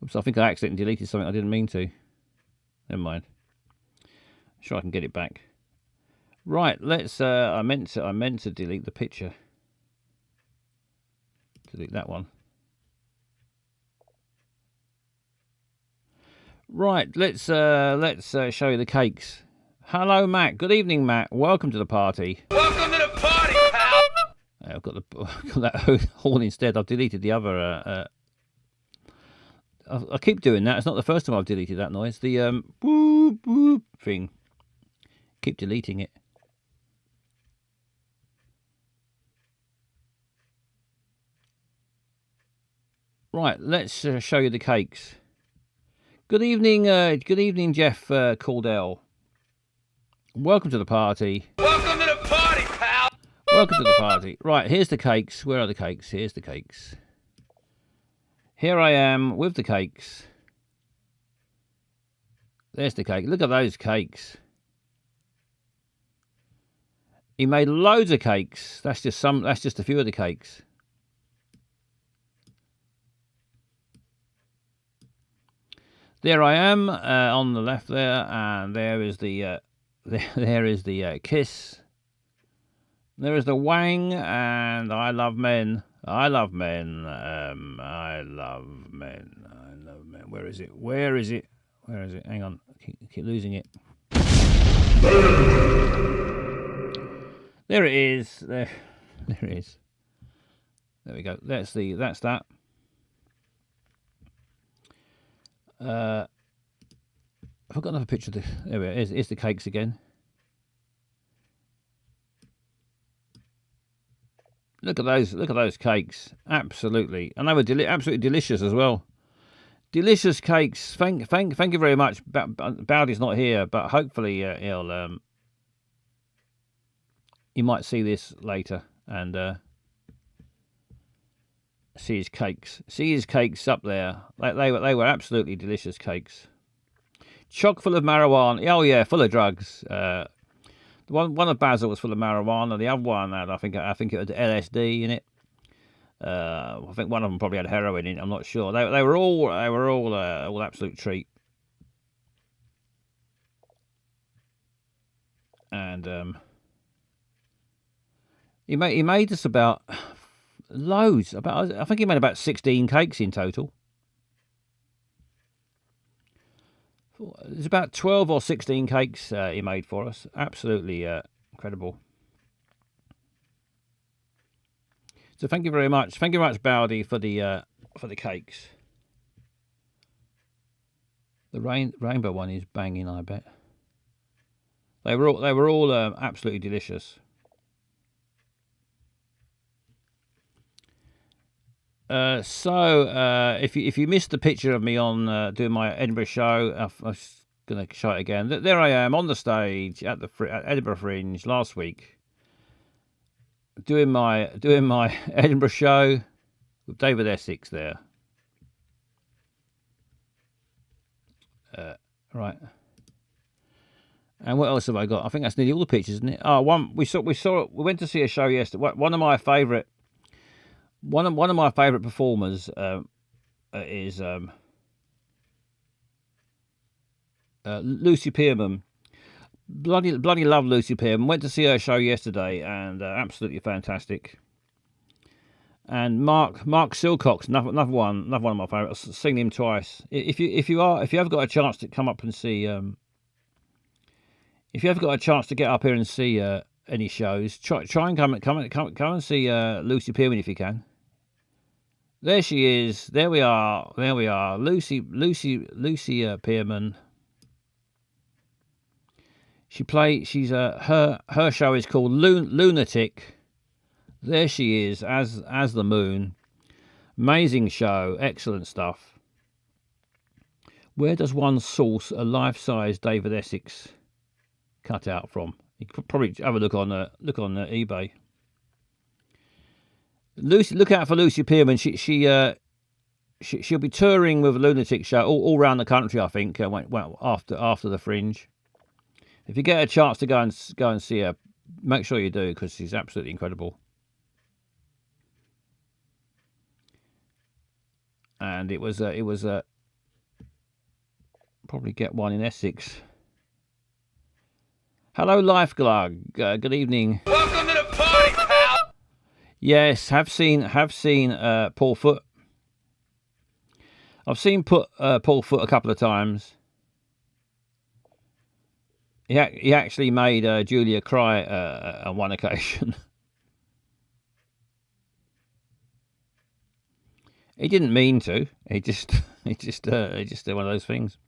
Oops, I think I accidentally deleted something I didn't mean to. Never mind. Sure, I can get it back. Right, let's. I meant to delete the picture. Delete that one. Right, let's show you the cakes. Hello, Matt. Good evening, Matt. Welcome to the party. Welcome to the party, pal. I've got that horn instead. I've deleted the other. I keep doing that. It's not the first time I've deleted that noise. The boop boop thing. Keep deleting it. Right, let's show you the cakes. Good evening, Jeff Caldell. Welcome to the party. Welcome to the party, pal. Welcome to the party. Right, here's the cakes. Where are the cakes? Here's the cakes. Here I am with the cakes. There's the cake. Look at those cakes. He made loads of cakes. That's just a few of the cakes. There I am on the left there, and there is the there is the kiss. There is the wang, and I love men. I love men. I love men. I love men. Where is it? Where is it? Where is it? Hang on. I keep losing it. There it is. There it is. There we go. That's that. I've got another picture of the. There it is. It's the cakes again. Look at those cakes. Absolutely, and they were absolutely delicious as well. Delicious cakes. Thank you very much. Bowdy's not here, but hopefully he'll you might see this later and see his cakes. See his cakes up there. They were absolutely delicious cakes. Chock full of marijuana. Oh yeah, full of drugs. One of Basil was full of marijuana. The other one had, I think it had LSD in it. I think one of them probably had heroin in it. I'm not sure. They were all absolute treat. And he made us about loads. I think he made about 16 cakes in total. There's about 12 or 16 cakes he made for us. Absolutely incredible. So thank you very much. Thank you very much, Bowdy, for the cakes. The rainbow one is banging, I bet. They were all absolutely delicious. So if you missed the picture of me on doing my Edinburgh show, I was going to show it again. There I am on the stage at Edinburgh Fringe last week. doing my Edinburgh show with David Essex there. Right. And what else have I got? I think that's nearly all the pictures, isn't it? Oh, we went to see a show yesterday. One of my favourite performers is Lucy Pearman. Bloody love Lucy Pearman. Went to see her show yesterday, and absolutely fantastic. And Mark Silcox, another one of my favourites. Seen him twice. If you ever got a chance to come up and see, if you ever got a chance to get up here and see any shows, try and come and see Lucy Pearman if you can. There she is. There we are. Lucy Pearman. She's her show is called Lunatic. There she is as the moon. Amazing show, excellent stuff. Where does one source a life-size David Essex cutout from? You could probably have a look on eBay. Look out for Lucy Pearman. She'll be touring with a Lunatic show all around the country, I think. After the Fringe. If you get a chance to go and see her, make sure you do, because she's absolutely incredible. And it was probably get one in Essex. Hello, Lifeglug. Good evening. Welcome to the party, pal. Yes, have seen Paul Foot. I've seen Paul Foot a couple of times. He actually made Julia cry on one occasion. He didn't mean to. He just did one of those things.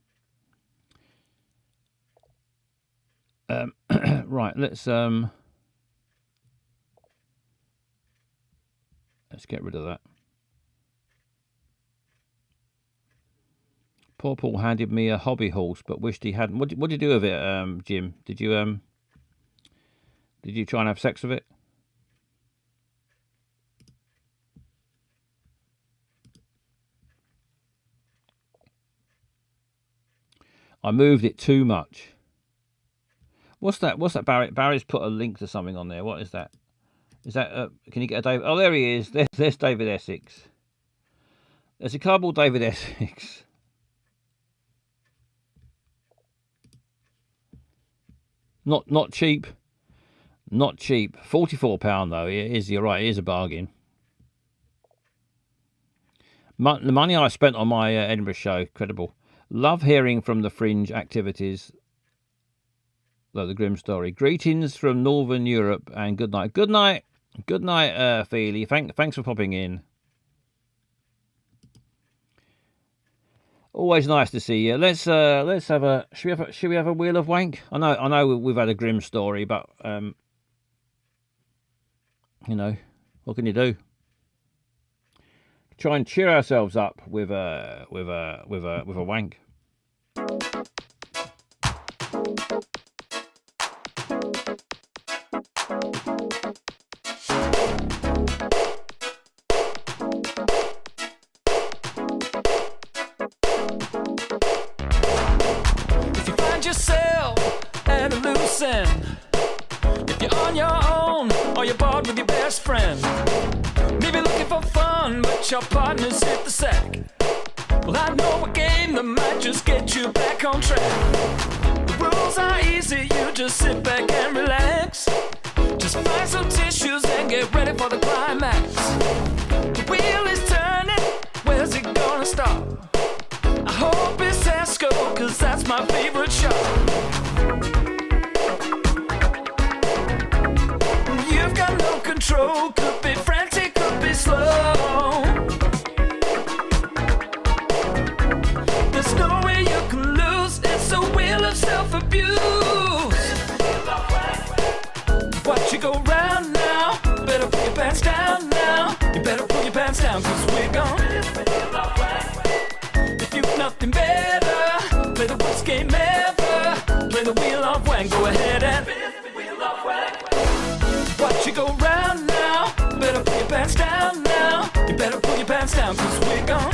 Right, let's get rid of that. Poor Paul handed me a hobby horse, but wished he hadn't. What did you do with it, Jim? Did you try and have sex with it? I moved it too much. What's that? Barry? Barry's put a link to something on there. What is that? Is that? Can you get a David? Oh, there he is. There's David Essex. There's a cardboard David Essex. Not cheap. Not cheap. £44 though. It is. You're right. It is a bargain. The money I spent on my Edinburgh show, incredible. Love hearing from the Fringe activities. The grim story. Greetings from Northern Europe and good night. Good night, Feely. Thanks for popping in. Always nice to see you. Let's have a. Should we have a wheel of wank? I know we've had a grim story, but what can you do? Try and cheer ourselves up with a wank. If you find yourself at a loose end, if you're on your own or you're bored with your best friend, maybe looking for fun but your partner's hit the sack, well, I know a game that might just get you back on track. The rules are easy, you just sit back and relax. Just find some tissues and get ready for the climax. The wheel is turning, where's it gonna stop? I hope it's Tesco, cause that's my favorite shop. You've got no control, could be frantic, could be slow. There's no way you can lose, it's a wheel of self-abuse. Watch you go round now, better put your pants down now. You better put your pants down, cause we're gone. If you've nothing better, play the worst game ever. Play the wheel of wang, go ahead and watch you go round now. pull your pants down now. You better pull your pants down, cause we're gone.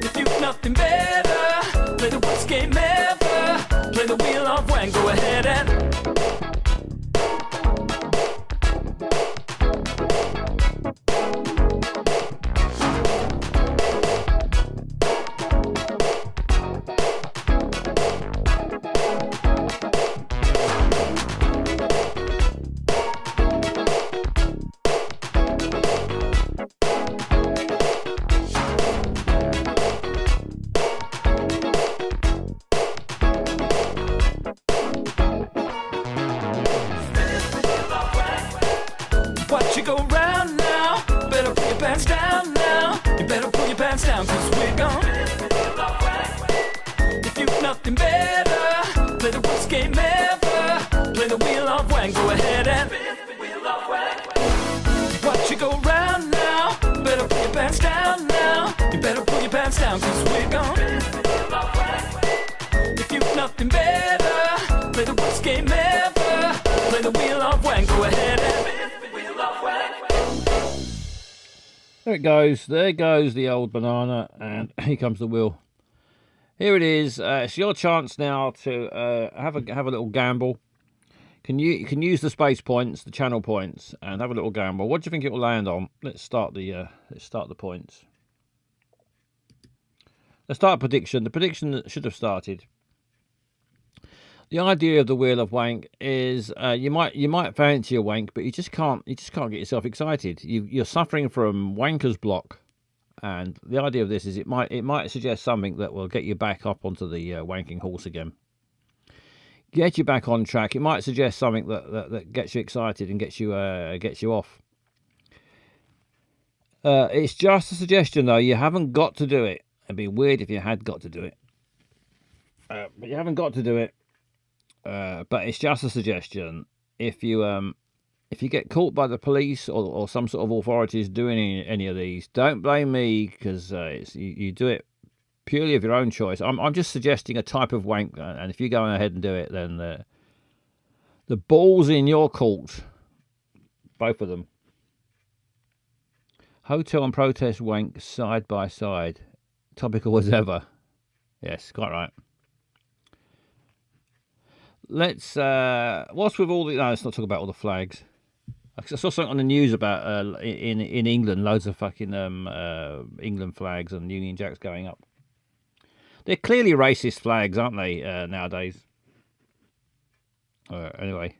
If you've nothing better, play the worst game ever. Play the wheel of wang, go ahead and watch you go round now. Better pull your pants down now. You better pull your pants down, cause we're gone. If you've nothing better, play the worst game ever. Play the wheel of wang, go ahead and watch you go round now. Better pull your pants down now. You better pull your pants down, cause we're gone. If you've nothing better, play the worst game ever. Play the wheel of wang, go ahead and There goes the old banana, and here comes the wheel. Here it is. It's your chance now to have a little gamble. You can use the space points, the channel points, and have a little gamble. What do you think it will land on? Let's start the points. Let's start a prediction. The prediction that should have started. The idea of the wheel of wank is you might fancy a wank, but you just can't get yourself excited. You're suffering from wanker's block, and the idea of this is it might suggest something that will get you back up onto the wanking horse again, get you back on track. It might suggest something that gets you excited and gets you off. It's just a suggestion though. You haven't got to do it. It'd be weird if you had got to do it, but you haven't got to do it. But it's just a suggestion. If you get caught by the police or some sort of authorities doing any of these, don't blame me, because you do it purely of your own choice. I'm just suggesting a type of wank, and if you go ahead and do it, then the ball's in your court, both of them. Hotel and protest wank side by side, topical as ever. Yes, quite right. Let's what's with all the... No, let's not talk about all the flags. I saw something on the news about in England, loads of fucking England flags and Union Jacks going up. They're clearly racist flags, aren't they, nowadays? Anyway,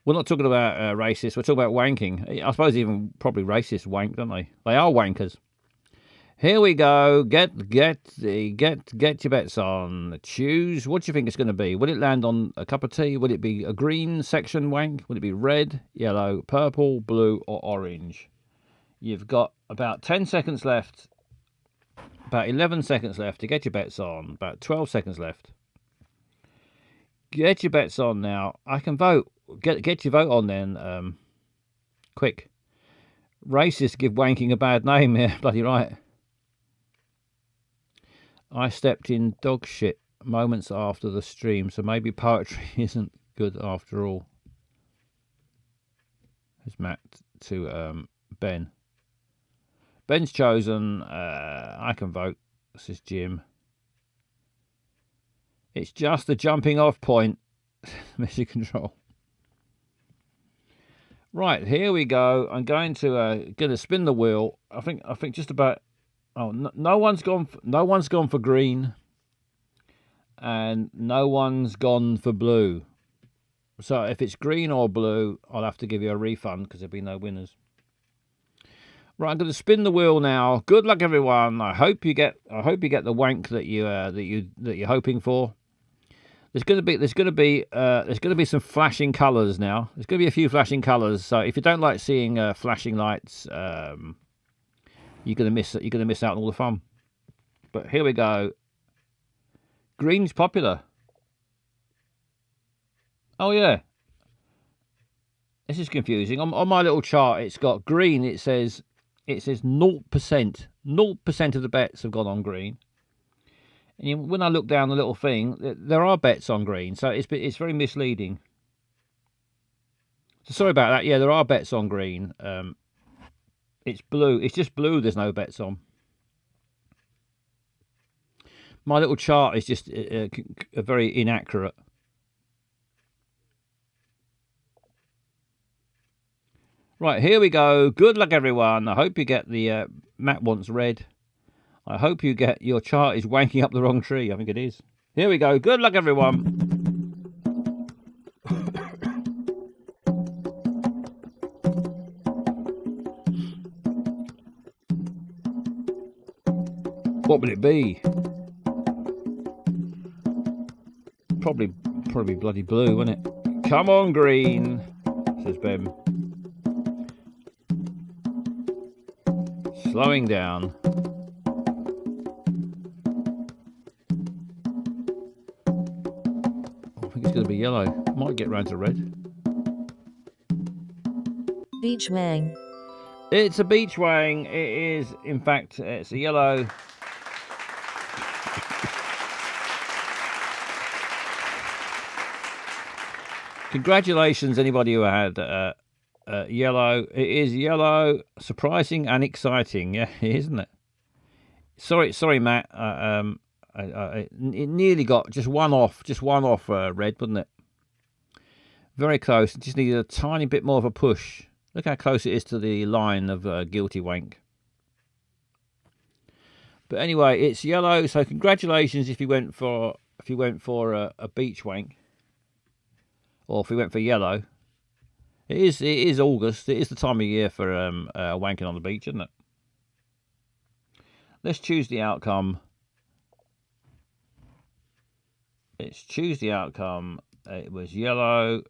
we're not talking about racist. We're talking about wanking. I suppose even probably racist wank, don't they? They are wankers. Here we go. Get your bets on. Choose. What do you think it's going to be? Will it land on a cup of tea? Will it be a green section wank? Will it be red, yellow, purple, blue, or orange? You've got about 10 seconds left. About 11 seconds left to get your bets on. About 12 seconds left. Get your bets on now. I can vote. Get your vote on then. Quick. Racists give wanking a bad name. Yeah, bloody right. I stepped in dog shit moments after the stream, so maybe poetry isn't good after all. It's Matt to Ben. Ben's chosen. I can vote. This is Jim. It's just a jumping off point. Mission control. Right, here we go. I'm going to spin the wheel. I think just about... Oh, no one's gone for green, and no one's gone for blue. So if it's green or blue, I'll have to give you a refund because there'll be no winners. Right, I'm going to spin the wheel now. Good luck, everyone. I hope you get the wank that you're hoping for. There's going to be some flashing colours now. There's going to be a few flashing colours. So if you don't like seeing flashing lights, you're going to miss out on all the fun. But here we go. Green's popular. Oh yeah. This is confusing. On my little chart, it's got green. It says 0%. 0% of the bets have gone on green. And when I look down the little thing, there are bets on green. So it's very misleading. So sorry about that. Yeah, there are bets on green. It's blue. It's just blue. There's no bets on. My little chart is just very inaccurate. Right, here we go. Good luck, everyone. I hope you get the Matt wants red. I hope you get your chart is wanking up the wrong tree. I think it is. Here we go. Good luck, everyone. What will it be? Probably bloody blue, won't it? Come on, green, says Ben. Slowing down. I think it's going to be yellow. Might get round to red. Beach Wang. It's a beach wang. It is, in fact, it's a yellow. Congratulations, anybody who had yellow. It is yellow, surprising and exciting. Yeah, isn't it? Sorry, Matt. It nearly got just one off red, wasn't it? Very close. It just needed a tiny bit more of a push. Look how close it is to the line of guilty wank. But anyway, it's yellow. So congratulations if you went for a beach wank. Or if we went for yellow, it is August. It is the time of year for wanking on the beach, isn't it? Let's choose the outcome. Let's choose the outcome. It was yellow,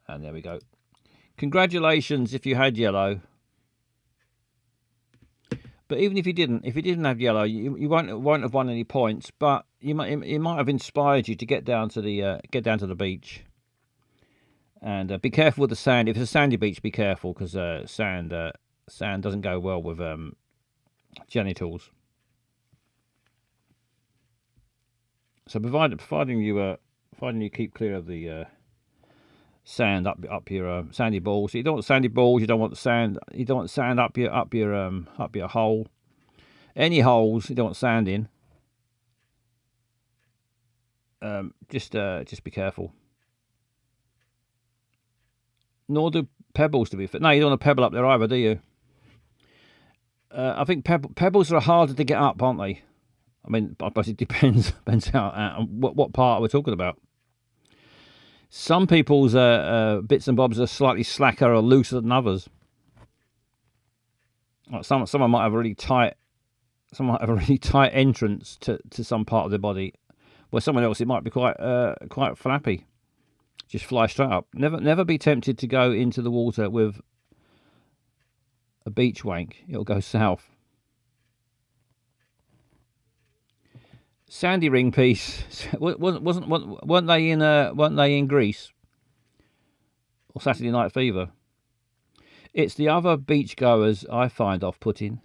and there we go. Congratulations if you had yellow. But even if you didn't have yellow, you won't have won any points. But it might have inspired you to get down to the beach. And be careful with the sand. If it's a sandy beach, be careful because sand doesn't go well with genitals. So providing you keep clear of the sand up your sandy balls. So you don't want sandy balls. You don't want sand. You don't want sand up your hole. Any holes you don't want sand in. Just be careful. Nor do pebbles, to be fair. No, you don't want a pebble up there either, do you? I think pebbles are harder to get up, aren't they? I mean, I suppose it depends how what part we're talking about. Some people's bits and bobs are slightly slacker or looser than others. Like someone might have a really tight entrance to some part of their body, where someone else it might be quite flappy. Just fly straight up. Never be tempted to go into the water with a beach wank. It'll go south. Sandy ring piece. Weren't they in Greece or Saturday Night Fever? It's the other beachgoers I find off-putting.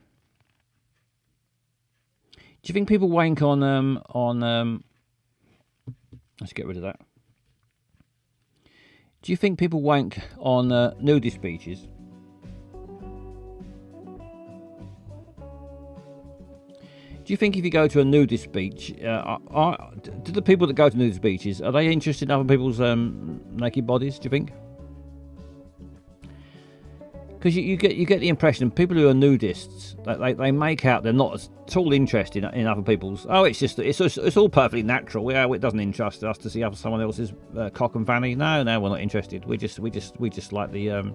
Do you think people wank on let's get rid of that. Do you think people wank on nudist beaches? Do you think if you go to a nudist beach, do the people that go to nudist beaches, are they interested in other people's naked bodies, do you think? Because you get the impression people who are nudists, they make out they're not at all interested in other people's. Oh, it's all perfectly natural. Yeah, it doesn't interest us to see someone else's cock and fanny. No, we're not interested. We just like the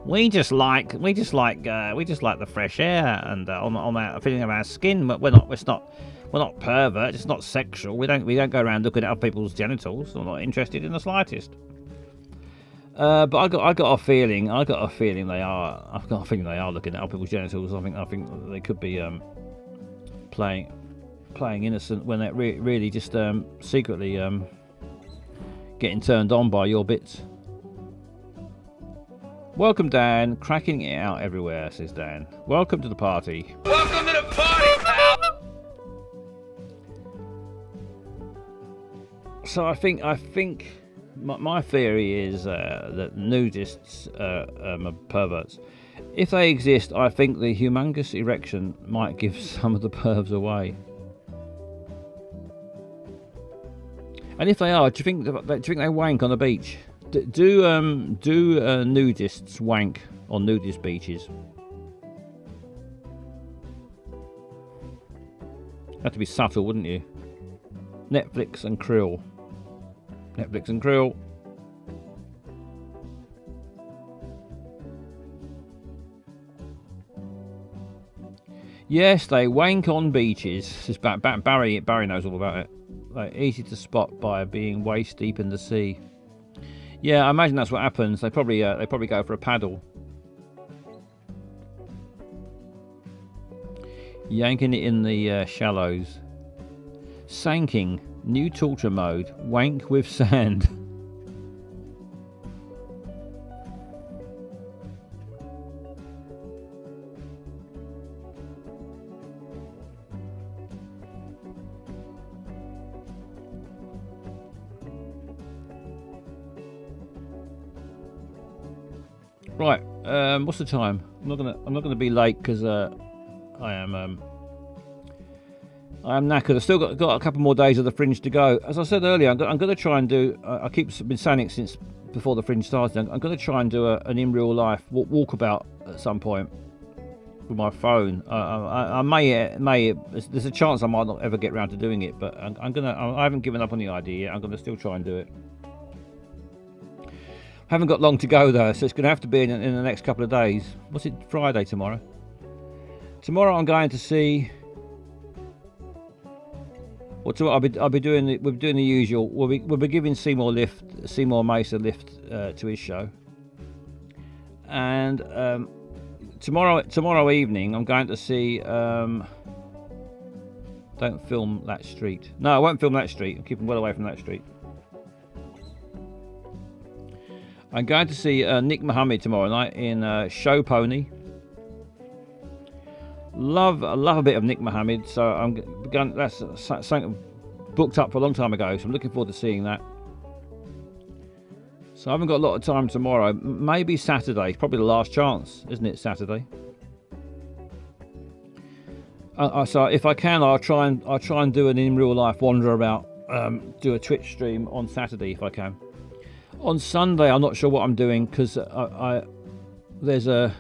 we just like the fresh air and on that feeling of our skin. But we're not perverts. It's not sexual. We don't go around looking at other people's genitals. We're not interested in the slightest. But I got a feeling they are. I've got a feeling they are looking at other people's genitals. I think they could be playing innocent when they're really just secretly getting turned on by your bits. Welcome, Dan. Cracking it out everywhere, says Dan. Welcome to the party. Welcome to the party, pal. So I think My theory is that nudists are perverts. If they exist, I think the humongous erection might give some of the pervs away. And if they are, do you think they wank on the beach? Do nudists wank on nudist beaches? Have to be subtle, wouldn't you? Netflix and krill. Netflix and krill. Yes, they wank on beaches. It's Barry knows all about it. Like, easy to spot by being waist deep in the sea. Yeah, I imagine that's what happens. They probably go for a paddle. Yanking it in the shallows. Sanking. New torture mode. Wank with sand. Right, what's the time? I'm not gonna be late because I am knackered. I've still got a couple more days of the Fringe to go. As I said earlier, I'm going to try and do. I been saying it since before the Fringe started. I'm going to try and do an in real life walkabout at some point with my phone. I may. There's a chance I might not ever get around to doing it, but I haven't given up on the idea yet. I'm going to still try and do it. Haven't got long to go though, so it's going to have to be in the next couple of days. What's it? Friday tomorrow. Tomorrow I'm going to see. Well, I'll be doing. We're doing the usual. We'll be giving Seymour Mace a lift to his show. And tomorrow evening I'm going to see. Don't film that street. No, I won't film that street. I'm keeping well away from that street. I'm going to see Nick Mohammed tomorrow night in Show Pony. I love a bit of Nick Mohammed, so that's something booked up for a long time ago, so I'm looking forward to seeing that. So I haven't got a lot of time tomorrow. Maybe Saturday, probably the last chance, isn't it? Saturday. So if I can, I'll try and do an in real life wander about, do a Twitch stream on Saturday if I can. On Sunday, I'm not sure what I'm doing because there's a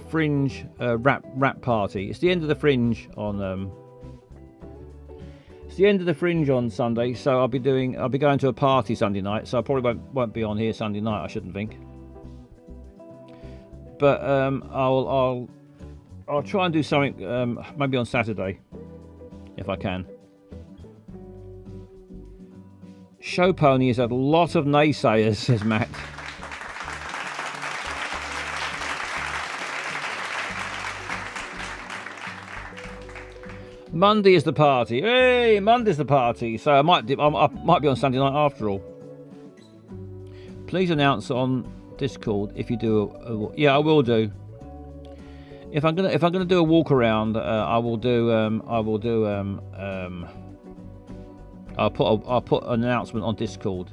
Fringe rap party. It's the end of the Fringe on Sunday, so I'll be going to a party Sunday night. So I probably won't be on here Sunday night. I shouldn't think. But I'll try and do something maybe on Saturday if I can. Show Pony has had a lot of naysayers, says Matt. Monday is the party. Hey, Monday's the party. So I might be on Sunday night after all. Please announce on Discord if you do. Yeah, I will do. If I'm gonna do a walk around, I'll put an announcement on Discord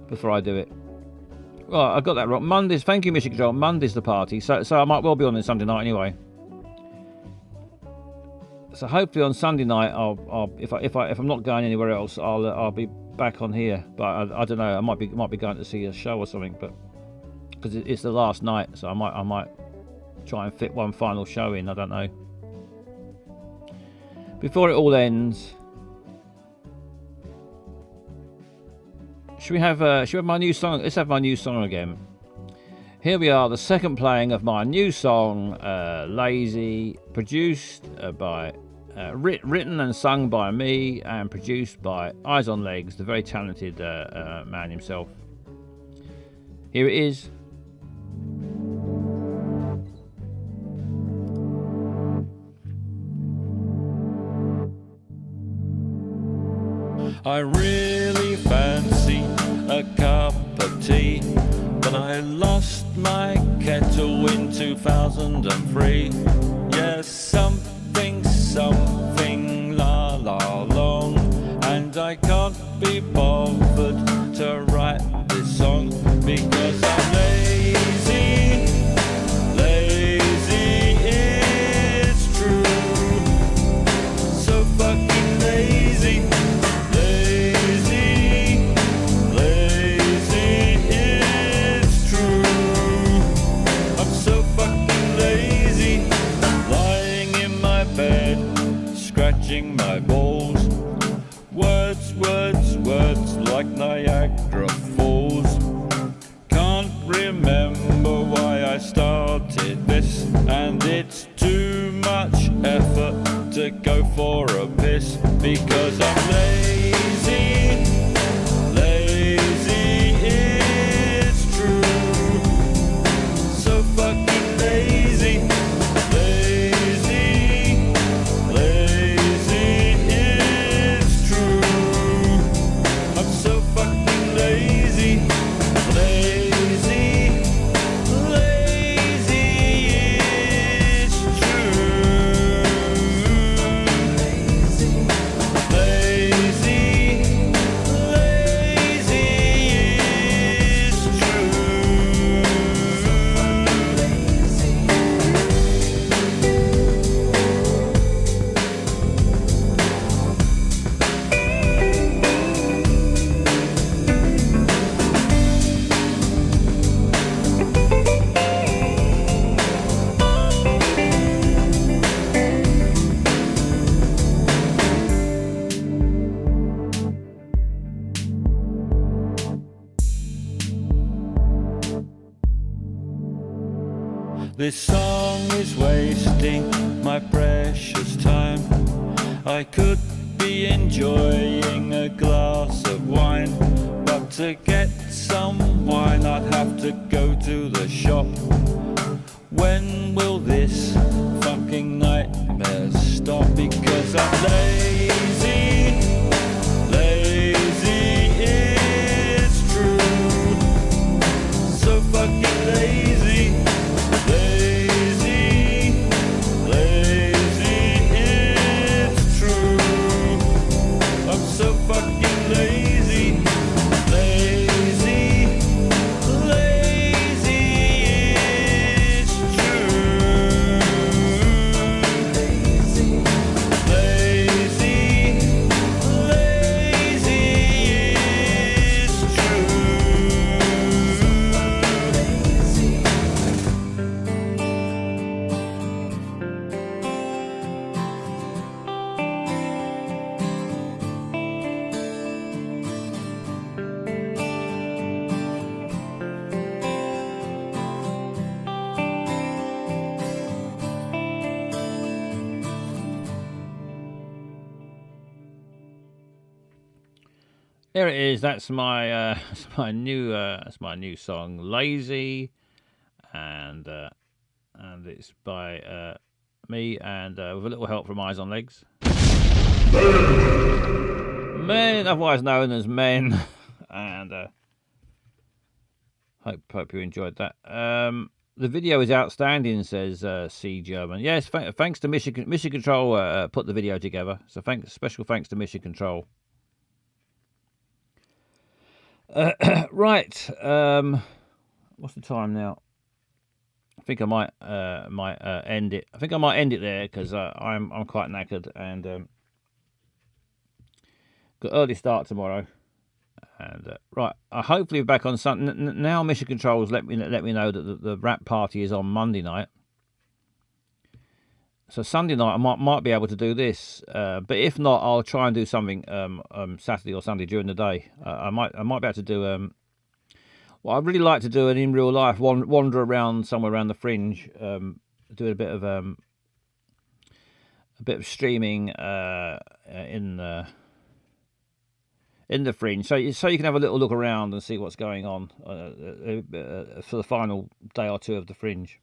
before I do it. Well, I got that wrong. Mondays. Thank you, Mr. Control. Monday's the party, so I might well be on it Sunday night anyway. So hopefully on Sunday night, if I'm not going anywhere else, I'll be back on here. But I don't know. I might be going to see a show or something, but because it's the last night, so I might try and fit one final show in. I don't know. Before it all ends. Should we have my new song? Let's have my new song again. Here we are, the second playing of my new song, Lazy, produced written and sung by me, and produced by Eyes on Legs, the very talented man himself. Here it is. I really fancy a cup of tea, but I lost my kettle in 2003. Yes, something la la long, and I can't be bothered This song is wasting my precious time. I could be enjoying a glass of wine, but to get some wine I'd have to go to the shop. When will this fucking nightmare stop? Because I'm lazy, it's true. So fucking lazy, it's true. I'm so fucking lazy, it's true. There it is. That's my new song, Lazy, and it's by me and with a little help from Eyes on Legs. Men, otherwise known as Men, and hope you enjoyed that. The video is outstanding, says C German. Yes, thanks to Mission Control put the video together. So special thanks to Mission Control. Right, what's the time now? I think I might end it. I think I might end it there because I'm quite knackered and got early start tomorrow. And right, hopefully we're back on Sunday. Now Mission Controls let me know that the rap party is on Monday night. So Sunday night I might be able to do this, but if not, I'll try and do something Saturday or Sunday during the day. I might be able to do well, I'd really like to do an in real life wander around somewhere around the Fringe, do a bit of streaming in the Fringe, so you can have a little look around and see what's going on for the final day or two of the Fringe,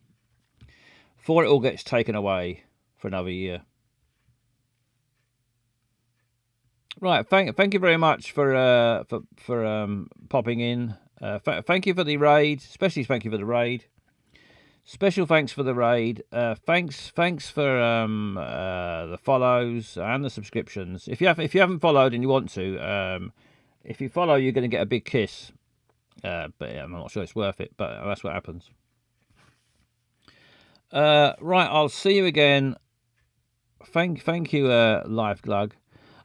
before it all gets taken away for another year. Right, thank you very much for popping in. Thank you for the raid, especially thank you for the raid. Special thanks for the raid. Thanks for the follows and the subscriptions. If you haven't followed and you want to, if you follow, you're going to get a big kiss. But yeah, I'm not sure it's worth it. But that's what happens. Right, I'll see you again. Thank you, Life Glug.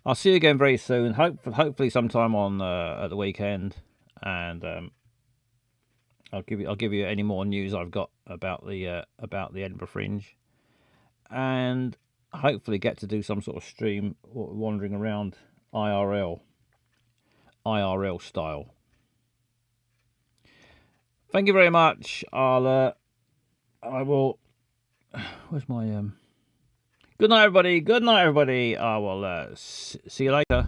I'll see you again very soon. Hopefully sometime on at the weekend, and I'll give you any more news I've got about the Edinburgh Fringe, and hopefully get to do some sort of stream wandering around IRL style. Thank you very much. I will. Where's my Good night, everybody. I will see you later.